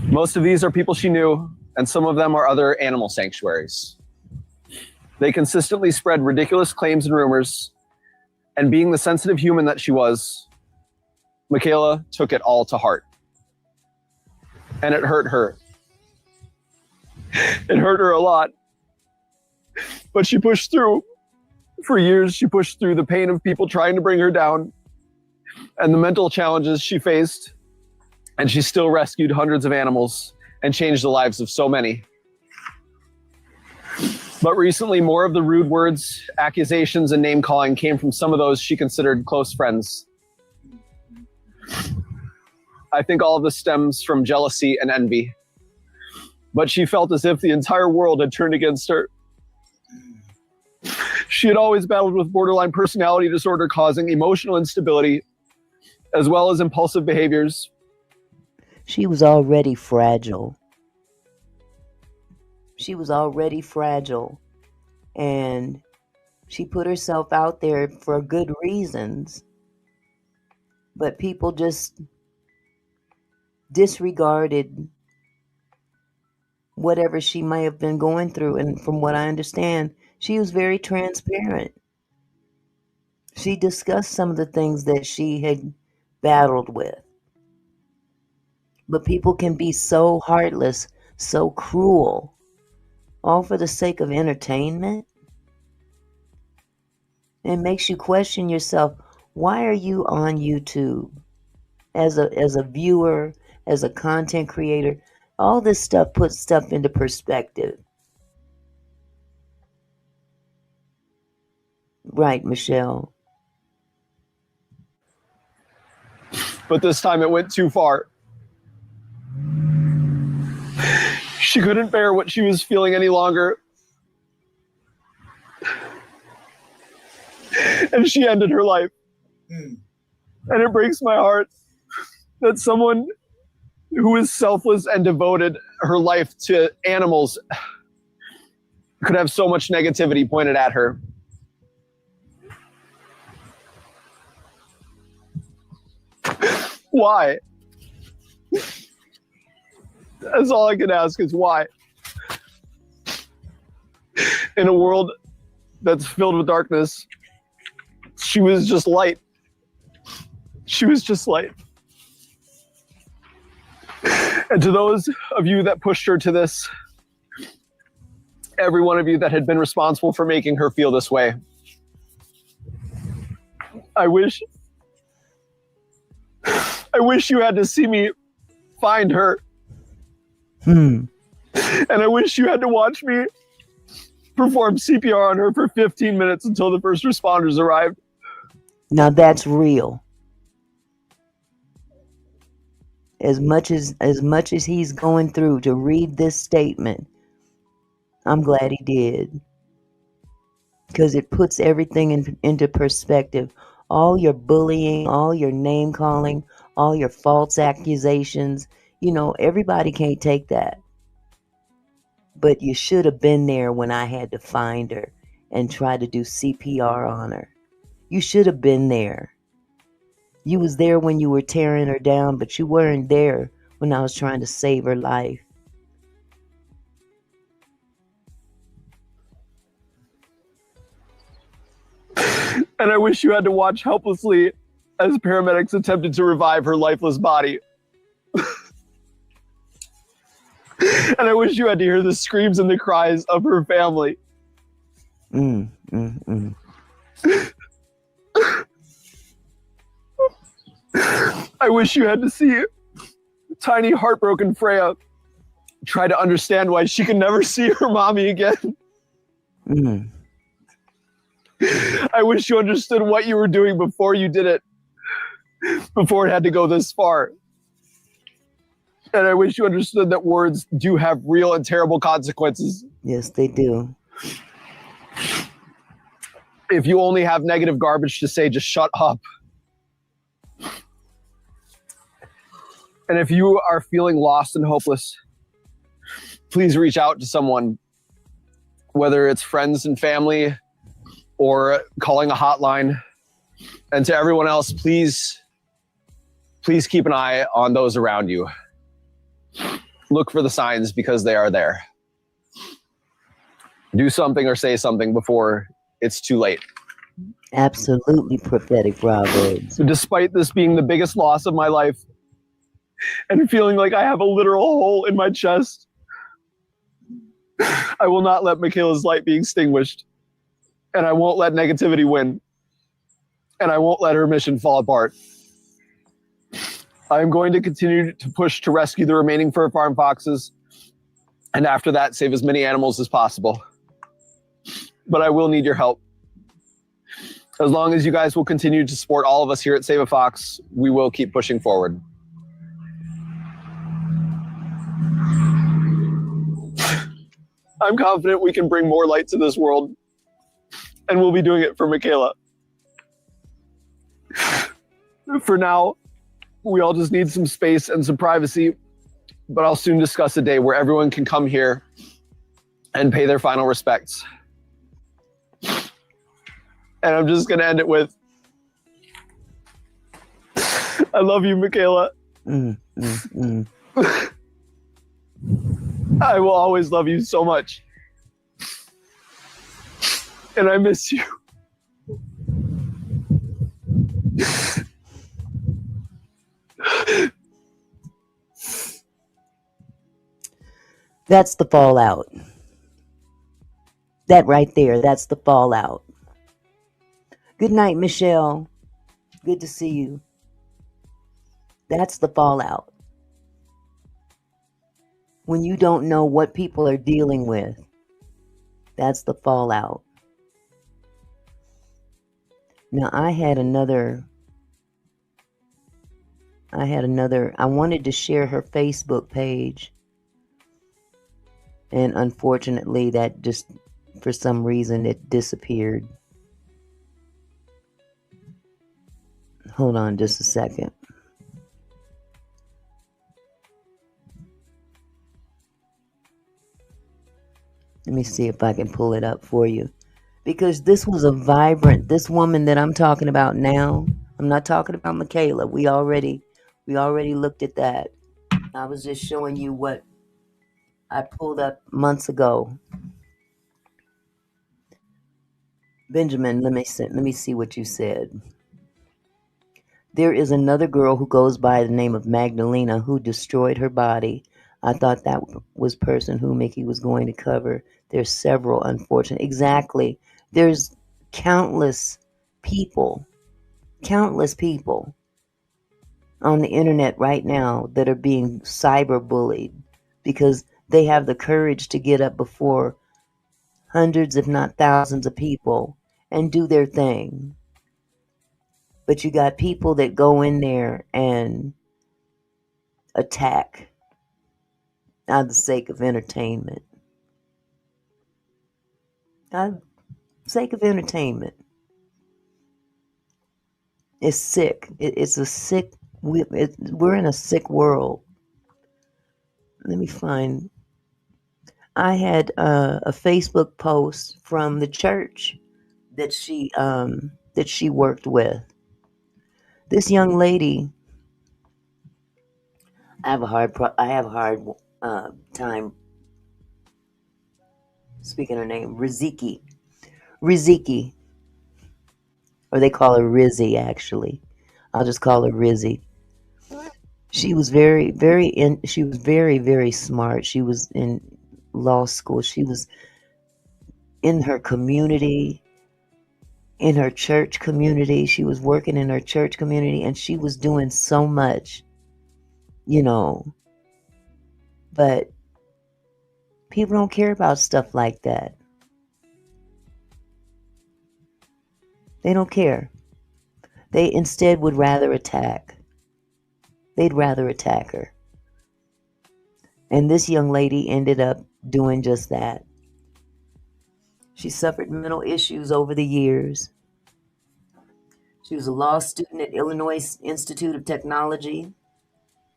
Most of these are people she knew, and some of them are other animal sanctuaries. They consistently spread ridiculous claims and rumors, and being the sensitive human that she was, Makayla took it all to heart. And it hurt her. It hurt her a lot. But she pushed through. For years, she pushed through the pain of people trying to bring her down and the mental challenges she faced. And she still rescued hundreds of animals and changed the lives of so many. But recently, more of the rude words, accusations, and name-calling came from some of those she considered close friends. I think all of this stems from jealousy and envy. but she felt as if the entire world had turned against her. She had always battled with borderline personality disorder causing emotional instability, as well as impulsive behaviors. She was already fragile. She was already fragile, and she put herself out there for good reasons, but people just disregarded whatever she may have been going through. And from what I understand, she was very transparent. She discussed some of the things that she had battled with. But people can be so heartless, so cruel, all for the sake of entertainment. It makes you question yourself. Why are you on YouTube? As a viewer, as a content creator, all this stuff puts stuff into perspective. Right, Michelle? But this time it went too far. She couldn't bear what she was feeling any longer. And she ended her life. And it breaks my heart that someone who is selfless and devoted her life to animals could have so much negativity pointed at her. Why? That's all I can ask is why. In a world that's filled with darkness, she was just light. She was just light. And to those of you that pushed her to this, every one of you that had been responsible for making her feel this way, I wish you had to see me find her. And I wish you had to watch me perform CPR on her for 15 minutes until the first responders arrived. Now that's real. As much as he's going through to read this statement, I'm glad he did. Because it puts everything into perspective. All your bullying, all your name calling, all your false accusations, everybody can't take that. But you should have been there when I had to find her and try to do CPR on her. You should have been there. You was there when you were tearing her down, but you weren't there when I was trying to save her life. And I wish you had to watch helplessly as paramedics attempted to revive her lifeless body. And I wish you had to hear the screams and the cries of her family. I wish you had to see tiny heartbroken Freya try to understand why she can never see her mommy again. I wish you understood what you were doing before you did it, before it had to go this far. And I wish you understood that words do have real and terrible consequences. Yes, they do. If you only have negative garbage to say, just shut up. And if you are feeling lost and hopeless, please reach out to someone, whether it's friends and family or calling a hotline. And to everyone else, please keep an eye on those around you. Look for the signs because they are there. Do something or say something before it's too late. Absolutely prophetic proverbs. So despite this being the biggest loss of my life and feeling like I have a literal hole in my chest, I will not let Makayla's light be extinguished. And I won't let negativity win. And I won't let her mission fall apart. I am going to continue to push to rescue the remaining fur farm foxes. And after that, save as many animals as possible. But I will need your help. As long as you guys will continue to support all of us here at Save a Fox, we will keep pushing forward. I'm confident we can bring more light to this world, and we'll be doing it for Makayla. For now, we all just need some space and some privacy, but I'll soon discuss a day where everyone can come here and pay their final respects. And I'm just going to end it with, I love you, Makayla. I will always love you so much. And I miss you. That's the fallout. That right there, that's the fallout. Good night, Michelle. Good to see you. That's the fallout. When you don't know what people are dealing with, that's the fallout. Now, I wanted to share her Facebook page. And unfortunately, that just, for some reason, it disappeared. Hold on just a second. Let me see if I can pull it up for you. Because this was this woman that I'm talking about now, I'm not talking about Makayla. We already looked at that. I was just showing you what I pulled up months ago. Benjamin, let me see what you said. There is another girl who goes by the name of Magdalena who destroyed her body. I thought that was person who Mickey was going to cover. There's several, unfortunately. Exactly. There's countless people on the internet right now that are being cyberbullied because they have the courage to get up before hundreds, if not thousands of people and do their thing. But you got people that go in there and attack out of the sake of entertainment. Out of the sake of entertainment. It's sick. It's a sick, we're in a sick world. Let me find, I had a Facebook post from the church that she worked with. This young lady, I have a hard time speaking her name. Riziki, or they call her Rizzy. Actually, I'll just call her Rizzy. She was very, very smart. She was in law school. She was in her community, in her church community. She was working in her church community, and she was doing so much, but people don't care about stuff like that. They don't care. They instead would rather attack. They'd rather attack her. And this young lady ended up doing just that. She suffered mental issues over the years. She was a law student at Illinois Institute of Technology.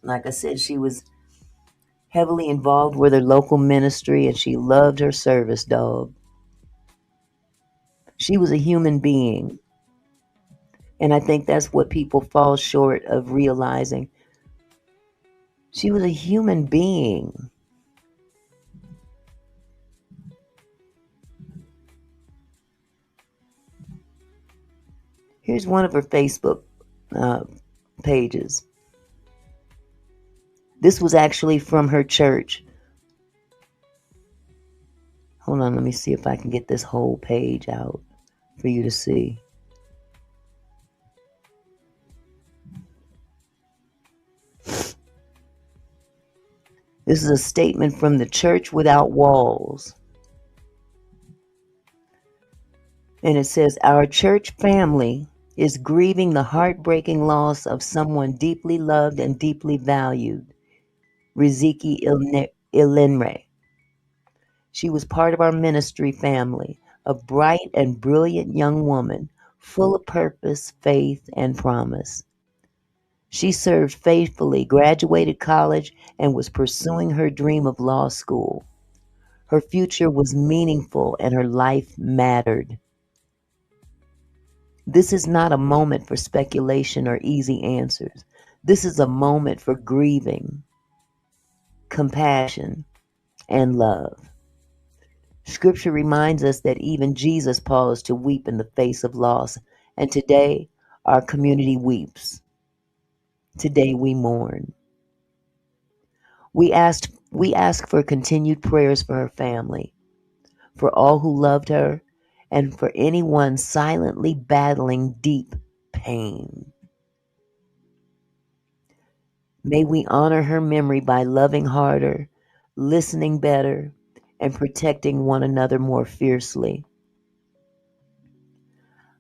Like I said, she was heavily involved with her local ministry, and she loved her service dog. She was a human being. And I think that's what people fall short of realizing. She was a human being. Here's one of her Facebook pages. This was actually from her church. Hold on, let me see if I can get this whole page out for you to see. This is a statement from the Church Without Walls. And it says, our church family is grieving the heartbreaking loss of someone deeply loved and deeply valued, Riziki Ilenre. She was part of our ministry family, a bright and brilliant young woman, full of purpose, faith, and promise. She served faithfully, graduated college, and was pursuing her dream of law school. Her future was meaningful and her life mattered. This is not a moment for speculation or easy answers. This is a moment for grieving, compassion, and love. Scripture reminds us that even Jesus paused to weep in the face of loss, and today our community weeps. Today we mourn. We ask for continued prayers for her family, for all who loved her, and for anyone silently battling deep pain. May we honor her memory by loving harder, listening better, and protecting one another more fiercely.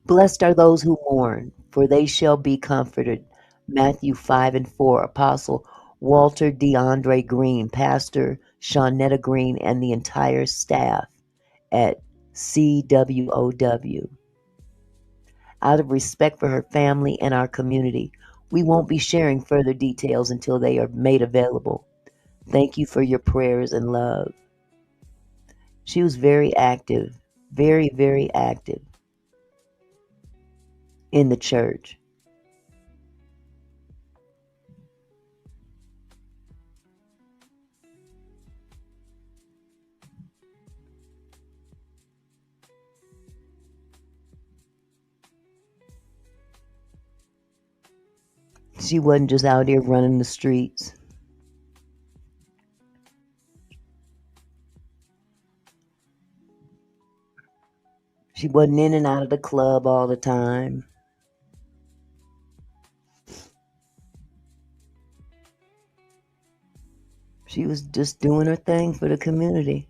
Blessed are those who mourn, for they shall be comforted. Matthew 5:4. Apostle Walter DeAndre Green, Pastor Shawnetta Green, and the entire staff at CWOW. Out of respect for her family and our community, we won't be sharing further details until they are made available. Thank you for your prayers and love. She was very active, very, very active in the church. She wasn't just out here running the streets. She wasn't in and out of the club all the time. She was just doing her thing for the community.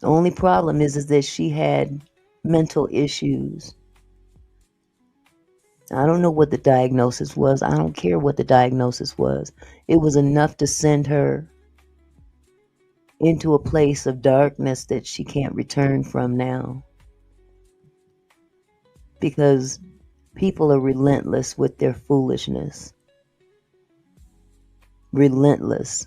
The only problem is that she had mental issues. I don't know what the diagnosis was. I don't care what the diagnosis was. It was enough to send her into a place of darkness that she can't return from now. Because people are relentless with their foolishness. Relentless.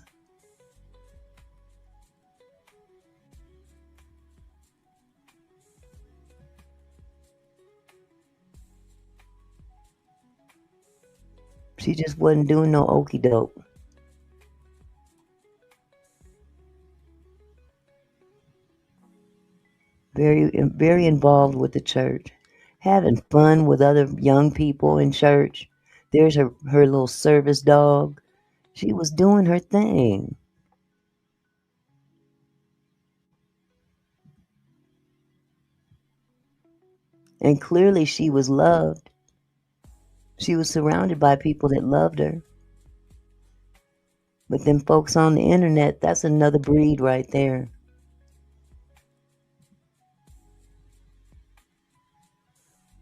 She just wasn't doing no okey doke. Very involved with the church, having fun with other young people in church. There's her little service dog. She was doing her thing. And clearly she was loved. She was surrounded by people that loved her. But them folks on the internet, that's another breed right there.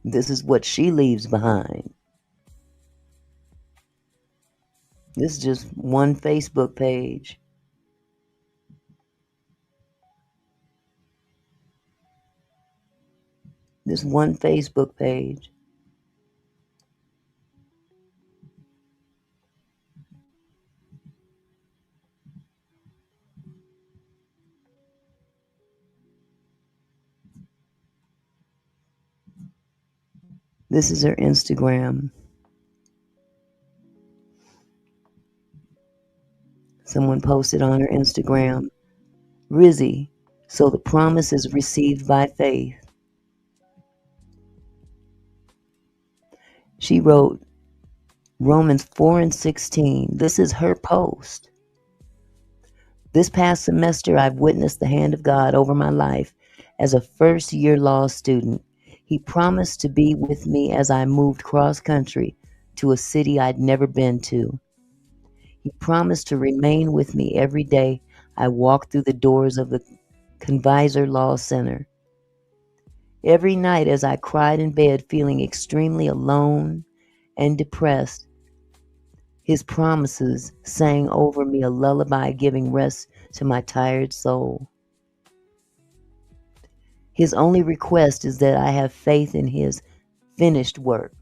This is what she leaves behind. This is just one Facebook page. This one Facebook page. This is her Instagram. Someone posted on her Instagram, Rizzy, so the promise is received by faith. She wrote Romans 4:16. This is her post. This past semester, I've witnessed the hand of God over my life as a first-year law student. He promised to be with me as I moved cross-country to a city I'd never been to. He promised to remain with me every day I walked through the doors of the Convisor Law Center. Every night as I cried in bed feeling extremely alone and depressed, His promises sang over me a lullaby giving rest to my tired soul. His only request is that I have faith in his finished work.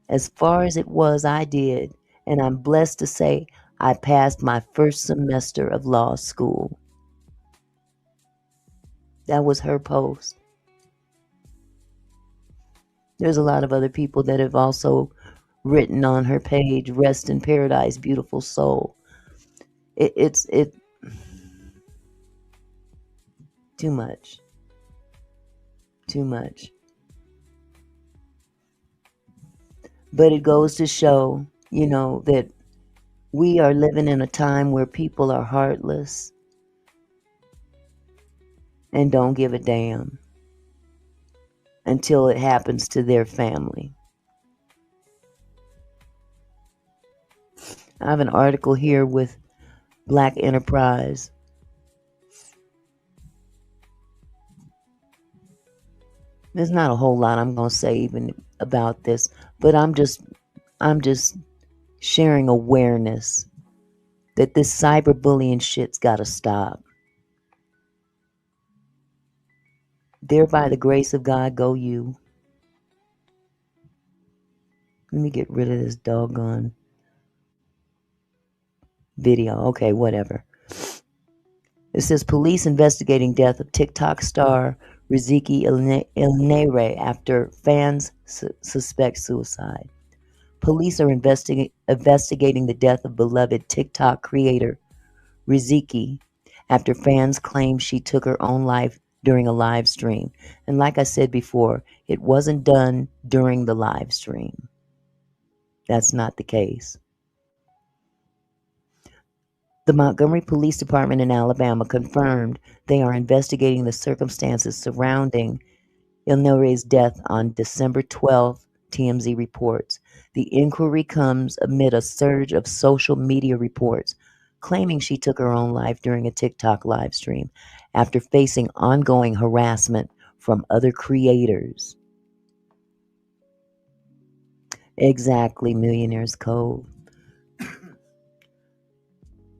As far as it was, I did, and I'm blessed to say I passed my first semester of law school. That was her post. There's a lot of other people that have also written on her page, "Rest in paradise, beautiful soul." It's too much. Too much. But it goes to show, that we are living in a time where people are heartless and don't give a damn until it happens to their family. I have an article here with Black Enterprise. There's not a whole lot I'm going to say even about this, but I'm just sharing awareness that this cyberbullying shit's got to stop. There by the grace of God go you. Let me get rid of this doggone video. Okay, whatever. It says police investigating death of TikTok star Riziki Ilenre after fans suspect suicide. Police are investigating the death of beloved TikTok creator Riziki after fans claim she took her own life during a live stream. And like I said before, it wasn't done during the live stream. That's not the case. The Montgomery Police Department in Alabama confirmed they are investigating the circumstances surrounding Ilenre's death on December 12th, TMZ reports. The inquiry comes amid a surge of social media reports claiming she took her own life during a TikTok live stream after facing ongoing harassment from other creators. Exactly, Millionaire's Cove.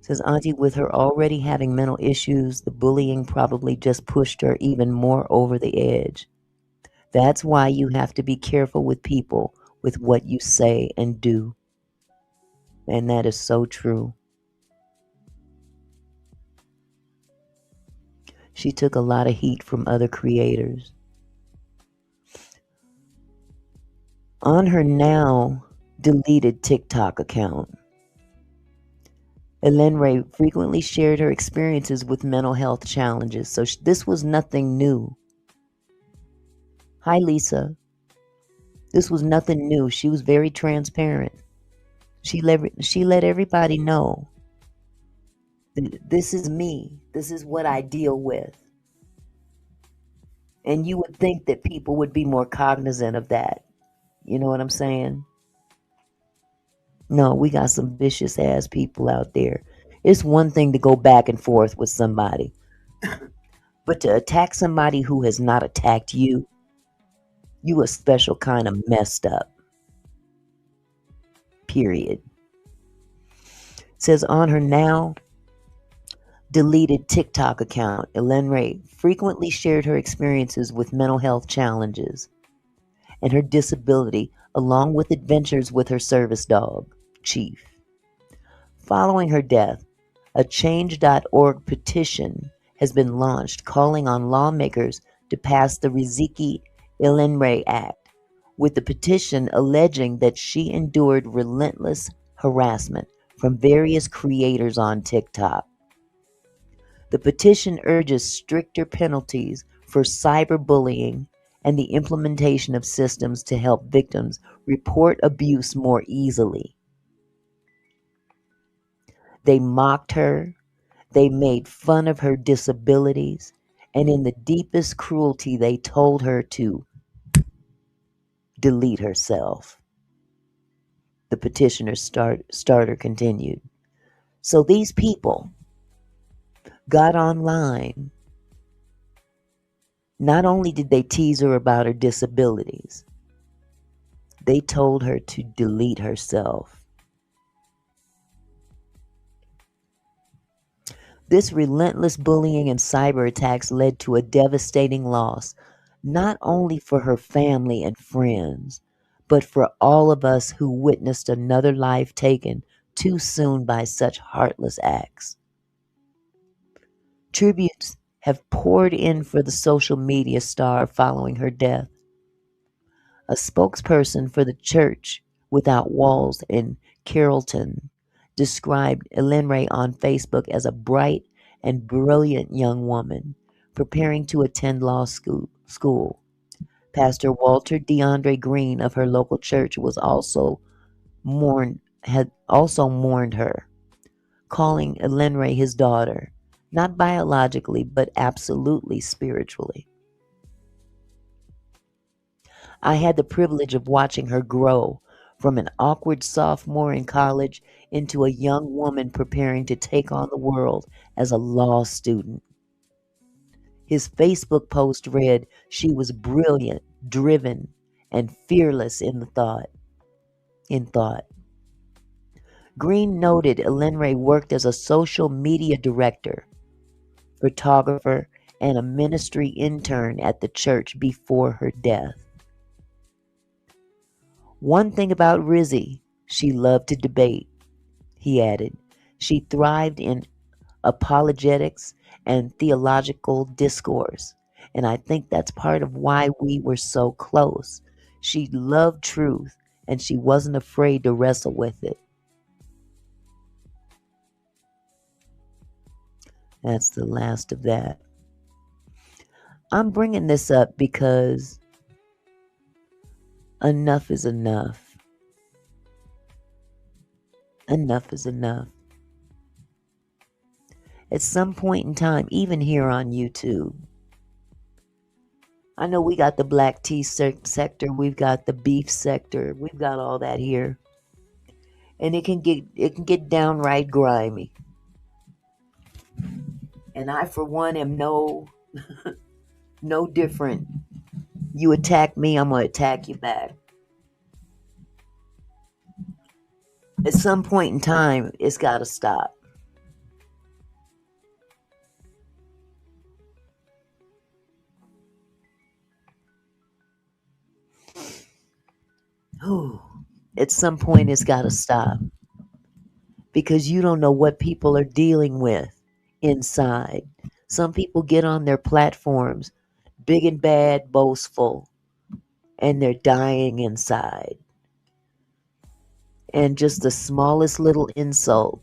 Says Auntie, with her already having mental issues, the bullying probably just pushed her even more over the edge. That's why you have to be careful with people, with what you say and do. And that is so true. She took a lot of heat from other creators. On her now deleted TikTok account, Ilenre frequently shared her experiences with mental health challenges, so this was nothing new. Hi, Lisa. This was nothing new. She was very transparent. She let everybody know that this is me. This is what I deal with. And you would think that people would be more cognizant of that. You know what I'm saying? No, we got some vicious ass people out there. It's one thing to go back and forth with somebody, but to attack somebody who has not attacked you, you a special kind of messed up. Period. It says on her now deleted TikTok account, Ilenre frequently shared her experiences with mental health challenges and her disability, along with adventures with her service dog, Chief. Following her death, a change.org petition has been launched calling on lawmakers to pass the Riziki Ilenre Act, with the petition alleging that she endured relentless harassment from various creators on TikTok. The petition urges stricter penalties for cyberbullying and the implementation of systems to help victims report abuse more easily. They mocked her, they made fun of her disabilities, and in the deepest cruelty, they told her to delete herself. The petitioner's starter continued. So these people got online. Not only did they tease her about her disabilities, they told her to delete herself. This relentless bullying and cyber attacks led to a devastating loss, not only for her family and friends, but for all of us who witnessed another life taken too soon by such heartless acts. Tributes have poured in for the social media star following her death. A spokesperson for the Church Without Walls in Carrollton described Ilenre on Facebook as a bright and brilliant young woman preparing to attend law school. Pastor Walter DeAndre Green of her local church had also mourned her, calling Ilenre his daughter, not biologically, but absolutely spiritually. I had the privilege of watching her grow from an awkward sophomore in college into a young woman preparing to take on the world as a law student. His Facebook post read, "She was brilliant, driven, and fearless in thought." Green noted Ilenre worked as a social media director, photographer, and a ministry intern at the church before her death. One thing about Rizzy, she loved to debate, he added. She thrived in apologetics and theological discourse, and I think that's part of why we were so close. She loved truth, and she wasn't afraid to wrestle with it. That's the last of that. I'm bringing this up because enough is enough. Enough is enough. At some point in time, even here on YouTube, I know we got the black tea sector, we've got the beef sector, we've got all that here, and it can get downright grimy. And I, for one, am no different. You attack me, I'm gonna attack you back. At some point in time, it's got to stop. At some point, it's got to stop. Because you don't know what people are dealing with inside. Some people get on their platforms, big and bad, boastful, and they're dying inside. And just the smallest little insult,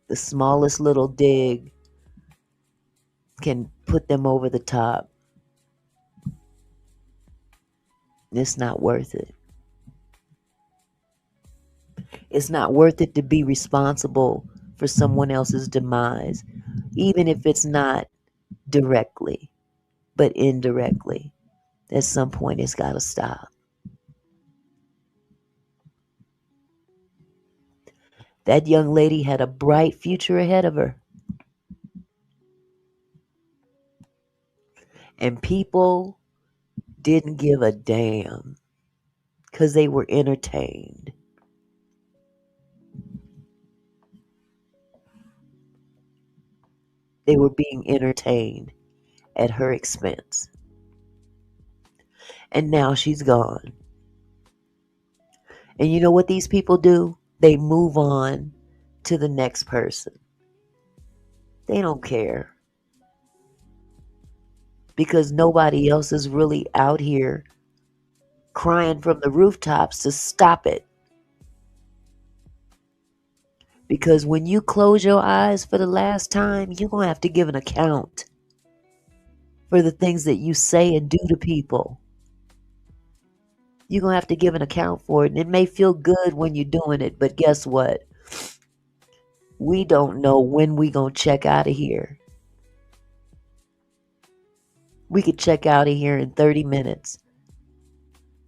the smallest little dig can put them over the top. It's not worth it. It's not worth it to be responsible for someone else's demise, even if it's not directly, but indirectly. At some point, it's got to stop. That young lady had a bright future ahead of her. And people didn't give a damn because they were entertained. They were being entertained at her expense. And now she's gone. And you know what these people do? They move on to the next person. They don't care. Because nobody else is really out here crying from the rooftops to stop it. Because when you close your eyes for the last time, you're going to have to give an account for the things that you say and do to people. You're going to have to give an account for it. And it may feel good when you're doing it, but guess what? We don't know when we're going to check out of here. We could check out of here in 30 minutes.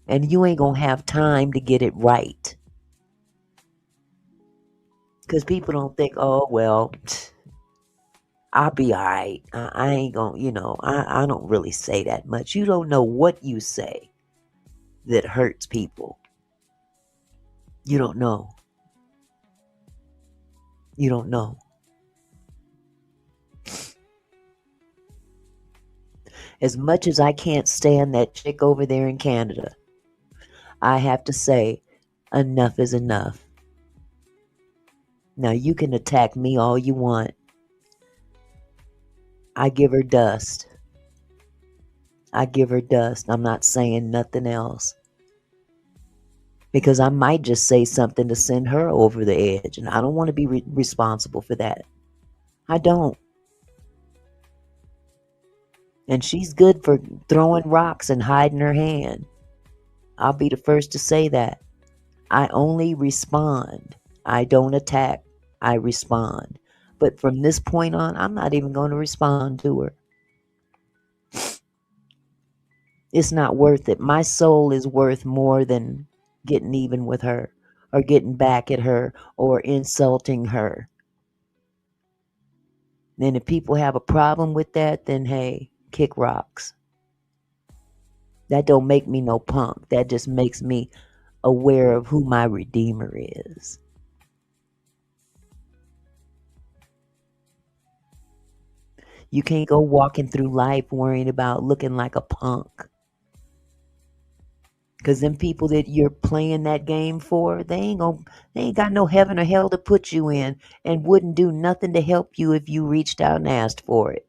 And you ain't going to have time to get it right. Because people don't think, oh, well, I'll be all right. I ain't going to, I don't really say that much. You don't know what you say that hurts people. You don't know. You don't know. As much as I can't stand that chick over there in Canada, I have to say, enough is enough. Now, you can attack me all you want. I give her dust. I give her dust. I'm not saying nothing else. Because I might just say something to send her over the edge. And I don't want to be responsible for that. I don't. And she's good for throwing rocks and hiding her hand. I'll be the first to say that. I only respond. I don't attack. I respond. But from this point on, I'm not even going to respond to her. It's not worth it. My soul is worth more than getting even with her or getting back at her or insulting her. And if people have a problem with that, then hey, kick rocks. That don't make me no punk. That just makes me aware of who my Redeemer is. You can't go walking through life worrying about looking like a punk. Because them people that you're playing that game for, they ain't got no heaven or hell to put you in and wouldn't do nothing to help you if you reached out and asked for it.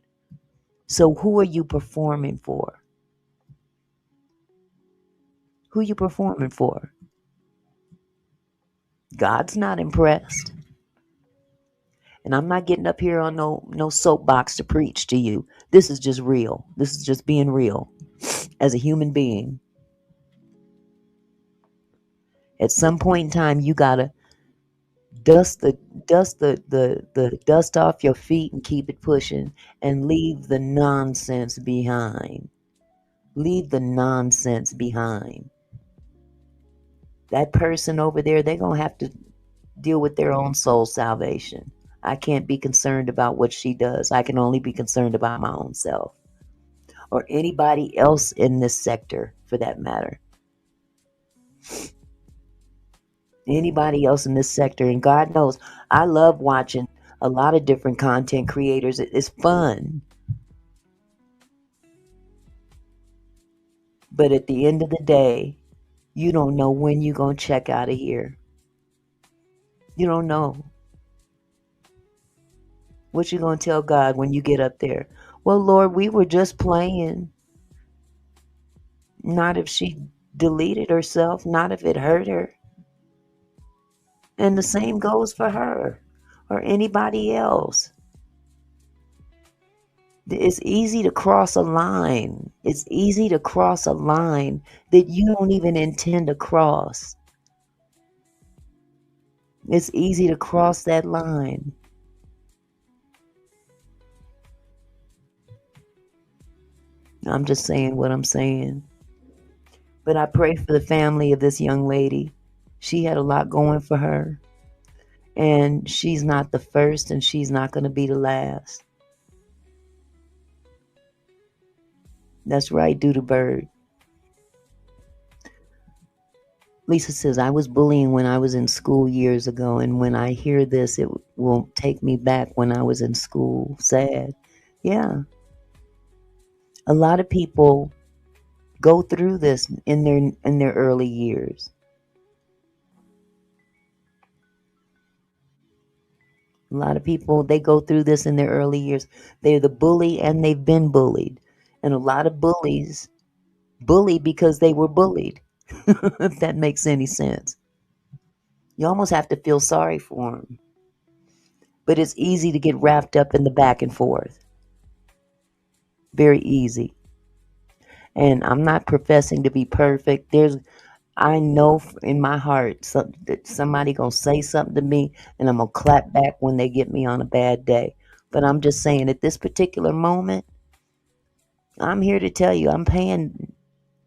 So who are you performing for? Who you performing for? God's not impressed. And I'm not getting up here on no soapbox to preach to you. This is just real. This is just being real as a human being. At some point in time, you gotta dust the dust off your feet and keep it pushing and leave the nonsense behind. Leave the nonsense behind. That person over there, they're gonna have to deal with their own soul salvation. I can't be concerned about what she does. I can only be concerned about my own self. Or anybody else in this sector, for that matter. Anybody else in this sector. And God knows, I love watching a lot of different content creators. It's fun. But at the end of the day, you don't know when you're going to check out of here. You don't know. What you going to tell God when you get up there? Well, Lord, we were just playing. Not if she deleted herself. Not if it hurt her. And the same goes for her or anybody else. It's easy to cross a line. It's easy to cross a line that you don't even intend to cross. It's easy to cross that line. I'm just saying what I'm saying. But I pray for the family of this young lady. She had a lot going for her. And she's not the first and she's not going to be the last. That's right, Doodle Bird. Lisa says, I was bullying when I was in school years ago, and when I hear this, it will take me back when I was in school. Sad. Yeah. A lot of people go through this in their early years. A lot of people, they go through this in their early years. They're the bully and they've been bullied. And a lot of bullies bully because they were bullied. If that makes any sense. You almost have to feel sorry for them. But it's easy to get wrapped up in the back and forth. Very easy. And I'm not professing to be perfect. I know in my heart that somebody gonna say something to me and I'm gonna clap back when they get me on a bad day. But I'm just saying at this particular moment, I'm here to tell you I'm paying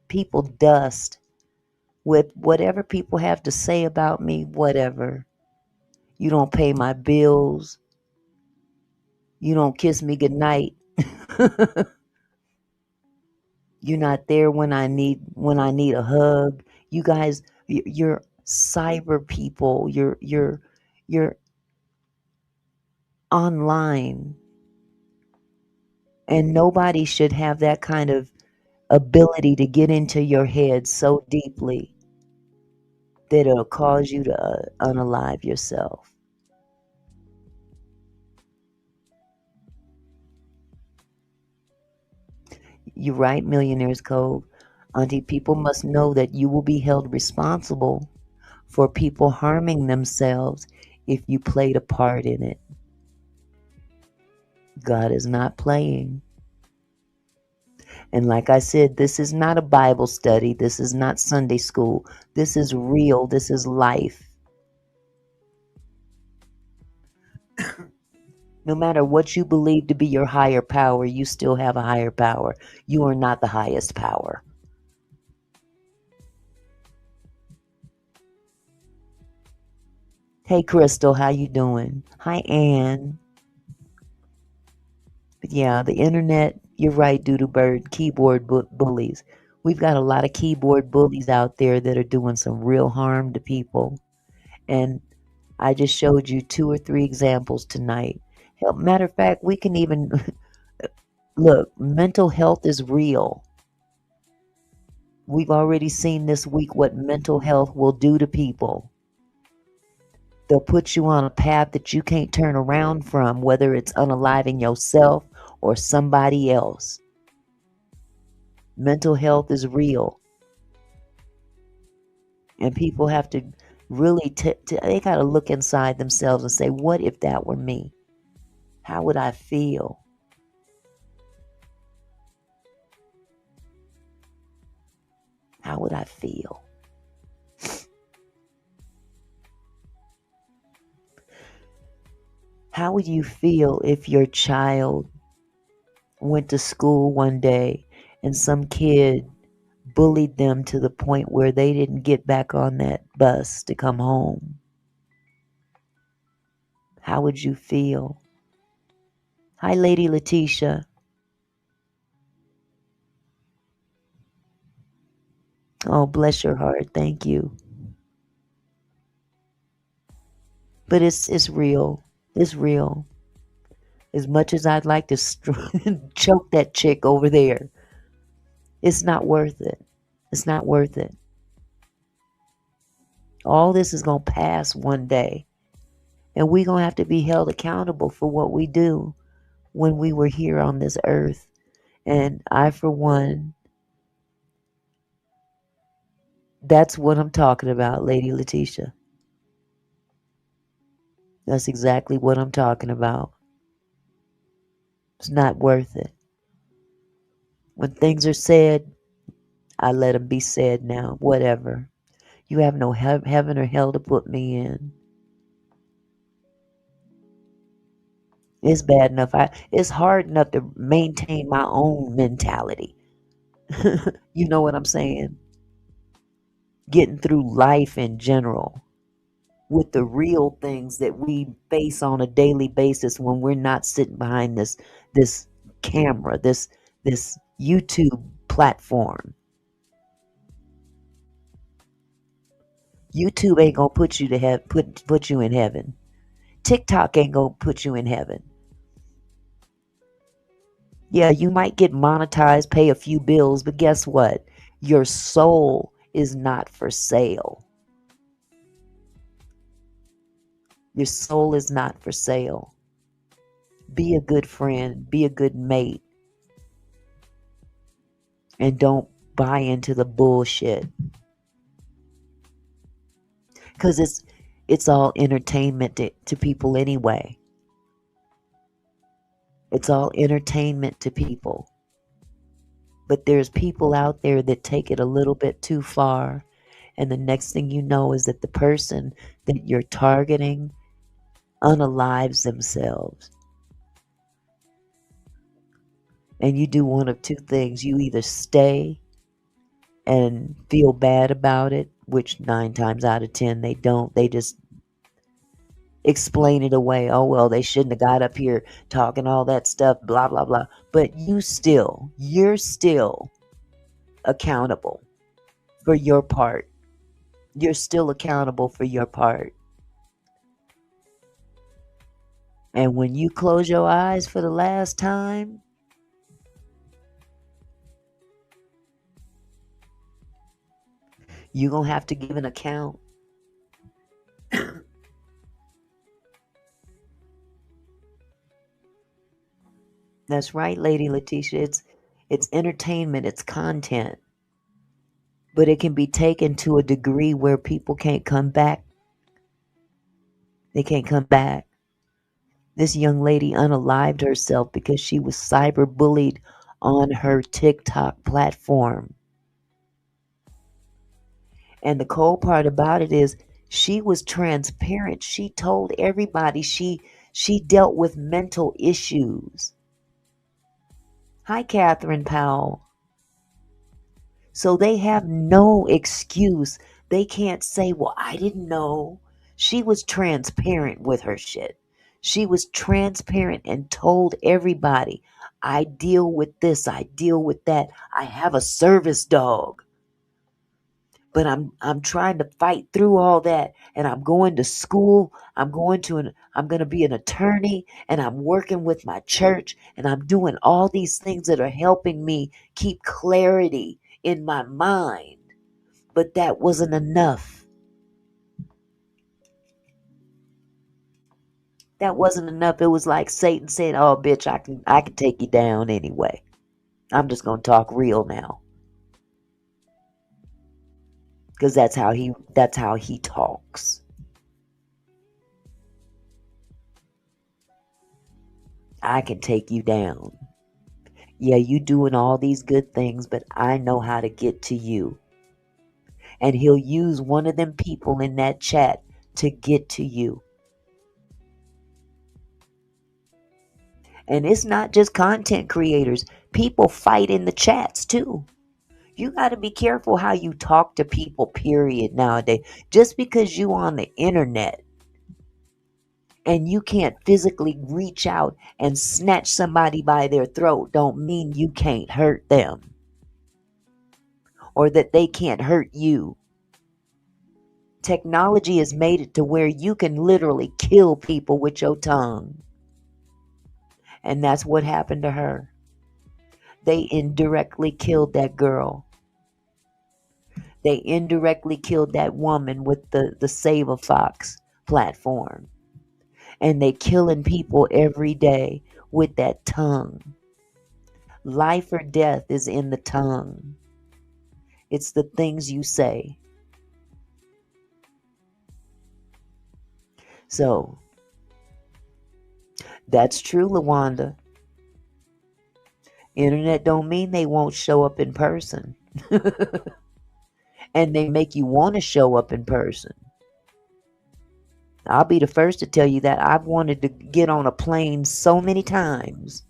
people dust with whatever people have to say about me, whatever. You don't pay my bills. You don't kiss me goodnight. You're not there when I need a hug. You guys, you're cyber people. You're online. And nobody should have that kind of ability to get into your head so deeply that it'll cause you to unalive yourself. You're right, Millionaire's Cove. Auntie, people must know that you will be held responsible for people harming themselves if you played a part in it. God is not playing. And like I said, this is not a Bible study. This is not Sunday school. This is real. This is life. No matter what you believe to be your higher power, you still have a higher power. You are not the highest power. Hey, Crystal, how you doing? Hi, Ann. But yeah, the internet, you're right, Doodle Bird, keyboard bullies. We've got a lot of keyboard bullies out there that are doing some real harm to people. And I just showed you 2 or 3 examples tonight. Hell, matter of fact, we can even look, mental health is real. We've already seen this week what mental health will do to people. They'll put you on a path that you can't turn around from, whether it's unaliving yourself or somebody else. Mental health is real. And people have to really, they got to look inside themselves and say, what if that were me? How would I feel? How would I feel? How would you feel if your child went to school one day and some kid bullied them to the point where they didn't get back on that bus to come home? How would you feel? Hi, Lady Letitia. Oh, bless your heart. Thank you. But it's real. It's real. As much as I'd like to choke that chick over there, it's not worth it. It's not worth it. All this is going to pass one day. And we're going to have to be held accountable for what we do when we were here on this earth. And I, for one, that's what I'm talking about, Lady Letitia. That's exactly what I'm talking about. It's not worth it. When things are said, I let them be said now. Whatever. You have no heaven or hell to put me in. It's bad enough. It's hard enough to maintain my own mentality. You know what I'm saying? Getting through life in general with the real things that we face on a daily basis when we're not sitting behind this camera, this YouTube platform. YouTube ain't gonna put you to put you in heaven. TikTok ain't gonna put you in heaven. Yeah, you might get monetized, pay a few bills, but guess what? Your soul is not for sale. Your soul is not for sale. Be a good friend, be a good mate, and don't buy into the bullshit. Because it's all entertainment to people anyway. It's all entertainment to people. But there's people out there that take it a little bit too far. And the next thing you know is that the person that you're targeting unalives themselves. And you do one of two things. You either stay and feel bad about it, which 9 times out of 10 they don't. They just explain it away. Oh, well, they shouldn't have got up here talking all that stuff, blah, blah, blah. But you're still accountable for your part. You're still accountable for your part. And when you close your eyes for the last time, You're going to have to give an account. That's right, Lady Letitia. It's entertainment, it's content. But it can be taken to a degree where people can't come back. They can't come back. This young lady unalived herself because she was cyberbullied on her TikTok platform. And the cold part about it is she was transparent. She told everybody she dealt with mental issues. Hi, Catherine Powell. So they have no excuse. They can't say, well, I didn't know. She was transparent with her shit. She was transparent and told everybody, I deal with this, I deal with that. I have a service dog. But I'm trying to fight through all that, and I'm going to school. I'm going to be an attorney, and I'm working with my church, and I'm doing all these things that are helping me keep clarity in my mind. But that wasn't enough. That wasn't enough. It was like Satan saying, "Oh, bitch, I can take you down anyway. I'm just gonna talk real now." Because that's how he talks. I can take you down. Yeah, you doing all these good things, but I know how to get to you. And he'll use one of them people in that chat to get to you. And it's not just content creators. People fight in the chats too. You got to be careful how you talk to people, period, nowadays. Just because you on the internet and you can't physically reach out and snatch somebody by their throat don't mean you can't hurt them or that they can't hurt you. Technology has made it to where you can literally kill people with your tongue. And that's what happened to her. They indirectly killed that girl. They indirectly killed that woman with the Save a Fox platform. And they killing people every day with that tongue. Life or death is in the tongue. It's the things you say. So, that's true, LaWanda. Internet don't mean they won't show up in person. And they make you want to show up in person. I'll be the first to tell you that I've wanted to get on a plane so many times.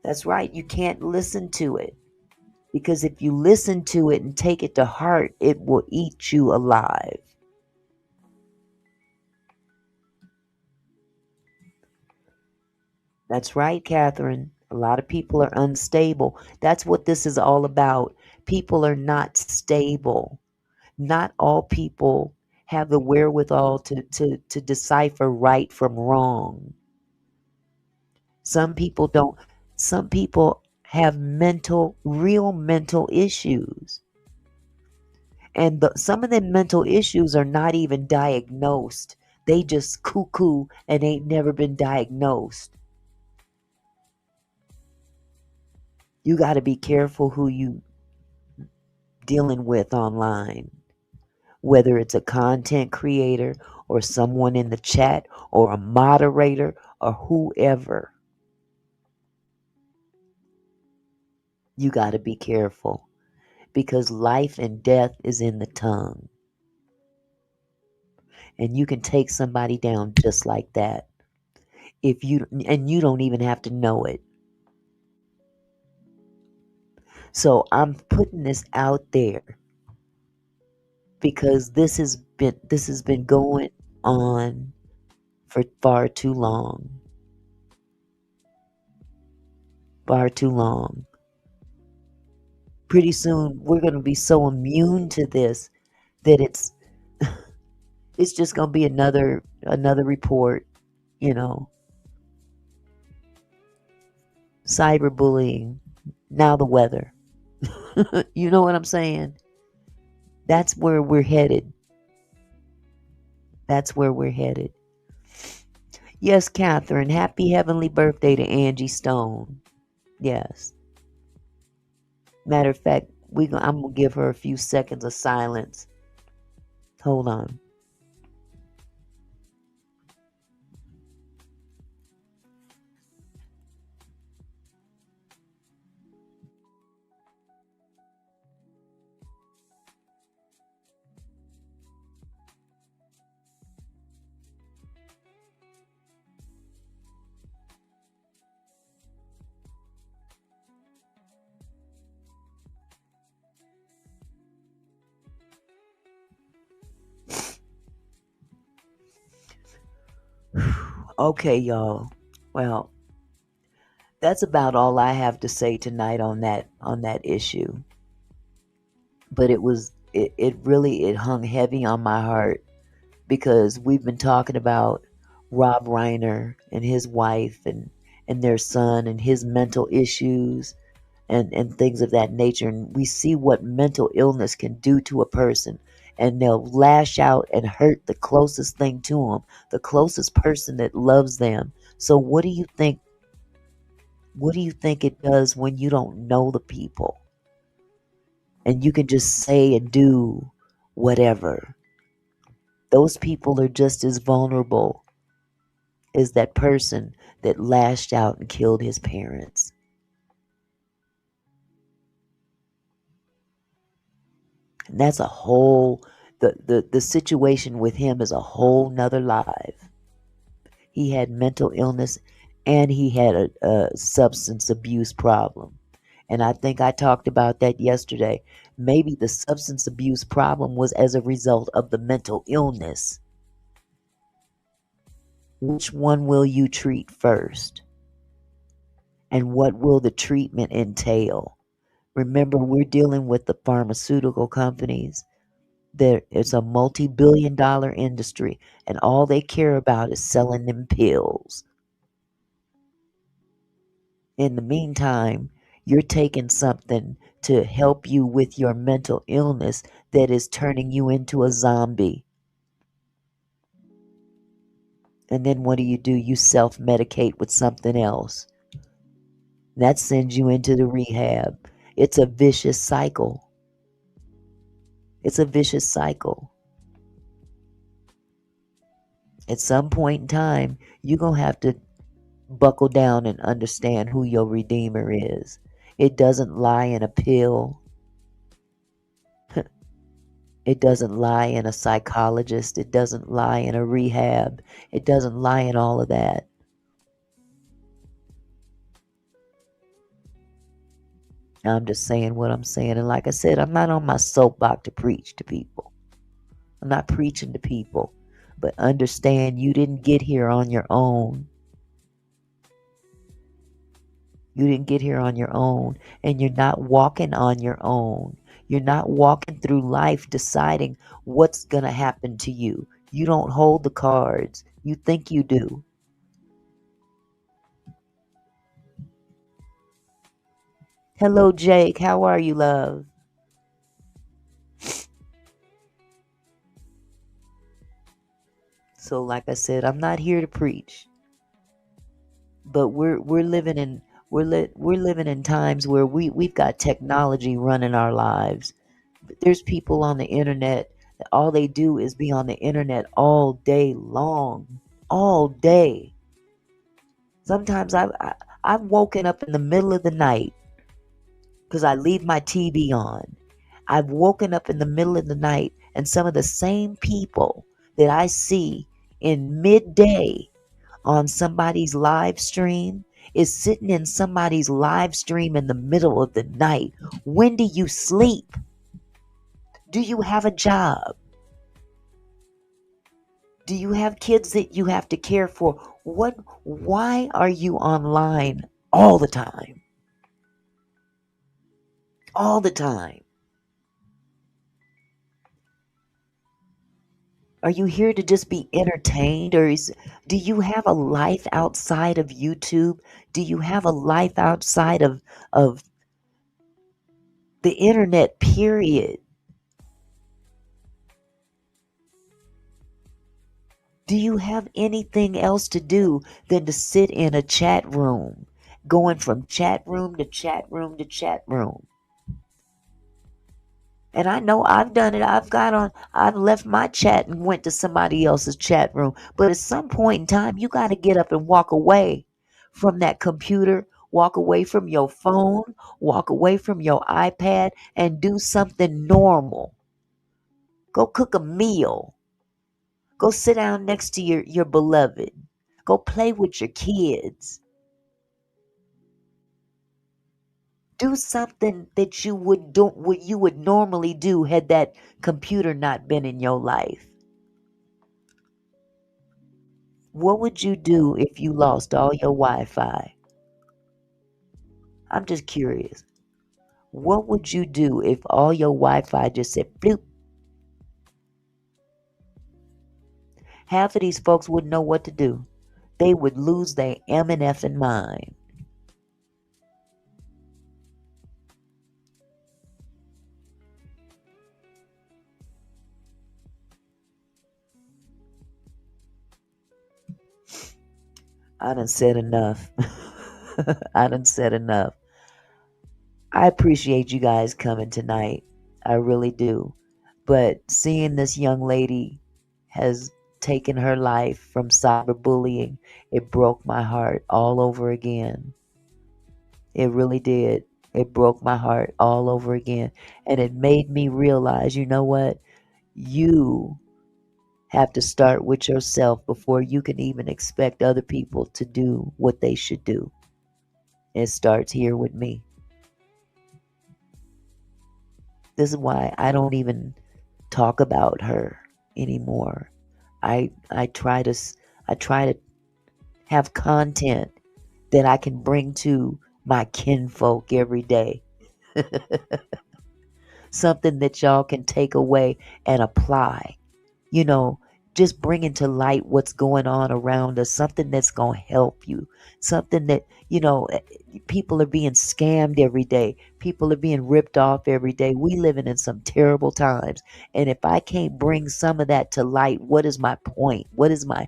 That's right, you can't listen to it. Because if you listen to it and take it to heart, it will eat you alive. That's right, Catherine. A lot of people are unstable. That's what this is all about. People are not stable. Not all people have the wherewithal to decipher right from wrong. Some people don't. Some people have real mental issues. And some of them mental issues are not even diagnosed. They just cuckoo and ain't never been diagnosed. You got to be careful who you dealing with online. Whether it's a content creator or someone in the chat or a moderator or whoever. You got to be careful because life and death is in the tongue. And you can take somebody down just like that. And you don't even have to know it. So I'm putting this out there because this has been going on for far too long. Far too long. Pretty soon we're going to be so immune to this that it's just going to be another report, cyberbullying. Now the weather. You know what I'm saying? That's where we're headed. That's where we're headed. Yes, Catherine, happy heavenly birthday to Angie Stone. Yes. Matter of fact, I'm going to give her a few seconds of silence. Hold on. Okay, y'all. Well, that's about all I have to say tonight on that issue. But it really hung heavy on my heart because we've been talking about Rob Reiner and his wife and their son and his mental issues and things of that nature. And we see what mental illness can do to a person. And they'll lash out and hurt the closest thing to them, the closest person that loves them. So what do you think? What do you think it does when you don't know the people and you can just say and do whatever? Those people are just as vulnerable as that person that lashed out and killed his parents. And that's a whole the situation with him is a whole nother live. He had mental illness and he had a substance abuse problem. And I think I talked about that yesterday. Maybe the substance abuse problem was as a result of the mental illness. Which one will you treat first? And what will the treatment entail? Remember, we're dealing with the pharmaceutical companies. It's a multi-billion-dollar industry, and all they care about is selling them pills. In the meantime, you're taking something to help you with your mental illness that is turning you into a zombie. And then what do? You self-medicate with something else. That sends you into the rehab. It's a vicious cycle. It's a vicious cycle. At some point in time, you're going to have to buckle down and understand who your Redeemer is. It doesn't lie in a pill. It doesn't lie in a psychologist. It doesn't lie in a rehab. It doesn't lie in all of that. I'm just saying what I'm saying. And like I said, I'm not on my soapbox to preach to people. I'm not preaching to people. But understand you didn't get here on your own. You didn't get here on your own. And you're not walking on your own. You're not walking through life deciding what's going to happen to you. You don't hold the cards. You think you do. Hello, Jake. How are you, love? So, like I said, I'm not here to preach, but we're living in we're living in times where we've got technology running our lives. But there's people on the internet that all they do is be on the internet all day long, all day. Sometimes I've woken up in the middle of the night because I leave my TV on. I've woken up in the middle of the night and some of the same people that I see in midday on somebody's live stream is sitting in somebody's live stream in the middle of the night. When do you sleep? Do you have a job? Do you have kids that you have to care for? Why are you online all the time? All the time. Are you here to just be entertained, or do you have a life outside of YouTube? Do you have a life outside of the internet, period? Do you have anything else to do than to sit in a chat room, going from chat room to chat room to chat room? And I know I've done it. I've left my chat and went to somebody else's chat room. But at some point in time, you got to get up and walk away from that computer, walk away from your phone, walk away from your iPad, and do something normal. Go cook a meal. Go sit down next to your beloved. Go play with your kids. Do something that you would do, what you would normally do had that computer not been in your life. What would you do if you lost all your Wi-Fi? I'm just curious. What would you do if all your Wi-Fi just said bloop? Half of these folks wouldn't know what to do. They would lose their M and F and mind. I done said enough. I done said enough. I appreciate you guys coming tonight. I really do. But seeing this young lady has taken her life from cyberbullying, it broke my heart all over again. It really did. It broke my heart all over again. And it made me realize, you know what? You have to start with yourself before you can even expect other people to do what they should do. It starts here with me. This is why I don't even talk about her anymore. I try to have content that I can bring to my kinfolk every day. Something that y'all can take away and apply. You know, just bringing to light what's going on around us, something that's going to help you, something that, you know, people are being scammed every day. People are being ripped off every day. We living in some terrible times. And if I can't bring some of that to light, what is my point? What is my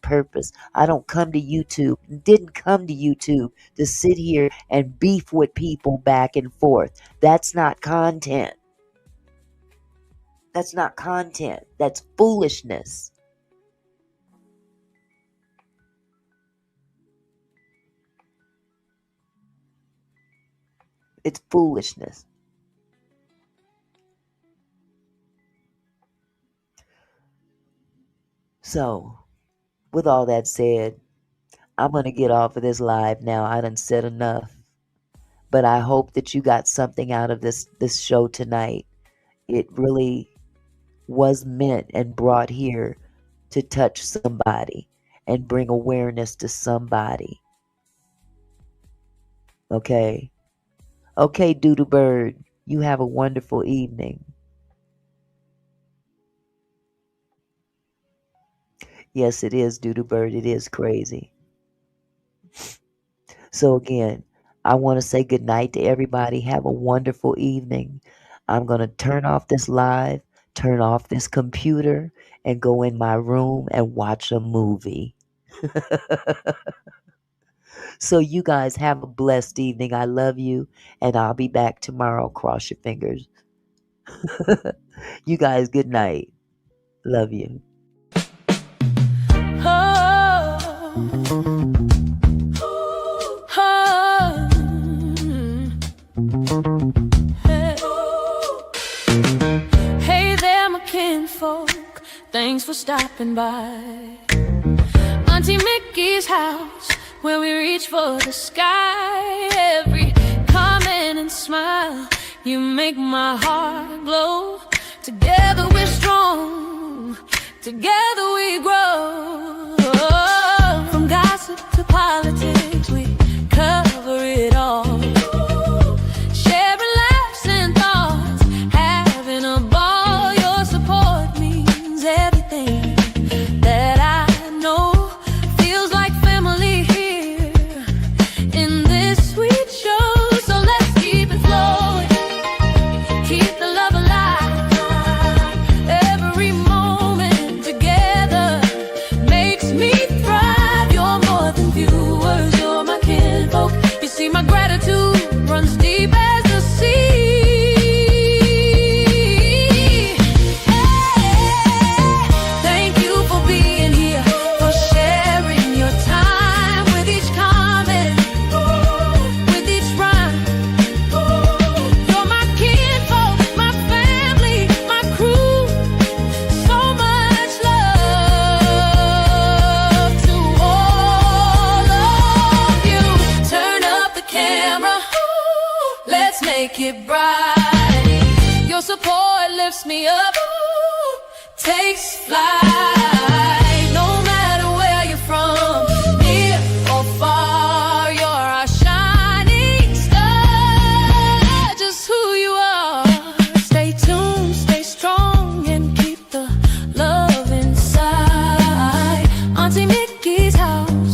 purpose? I don't come to YouTube, didn't come to YouTube to sit here and beef with people back and forth. That's not content. That's not content. That's foolishness. It's foolishness. So, with all that said, I'm going to get off of this live now. I done said enough. But I hope that you got something out of this show tonight. It really was meant and brought here to touch somebody and bring awareness to somebody. Okay? Okay, Doodle Bird, you have a wonderful evening. Yes, it is, Doodle Bird. It is crazy. So again, I want to say good night to everybody. Have a wonderful evening. I'm going to turn off this live, turn off this computer, and go in my room and watch a movie. So you guys have a blessed evening. I love you, and I'll be back tomorrow. Cross your fingers. You guys, good night. Love you. Hey there, my kinfolk, thanks for stopping by. Auntie Mickey's house, where we reach for the sky. Every comment and smile, you make my heart glow. Together we're strong, together we grow. From gossip to politics, we cover it all. Sharing laughs and thoughts, having a ball. Your support means everything that I know. Feels like family here in this sweet show. So let's keep it flowing, keep the love alive. Every moment together make it bright. Your support lifts me up, takes flight. No matter where you're from, near or far, you're our shining star. Just who you are. Stay tuned, stay strong, and keep the love inside. Auntie Mickey's house.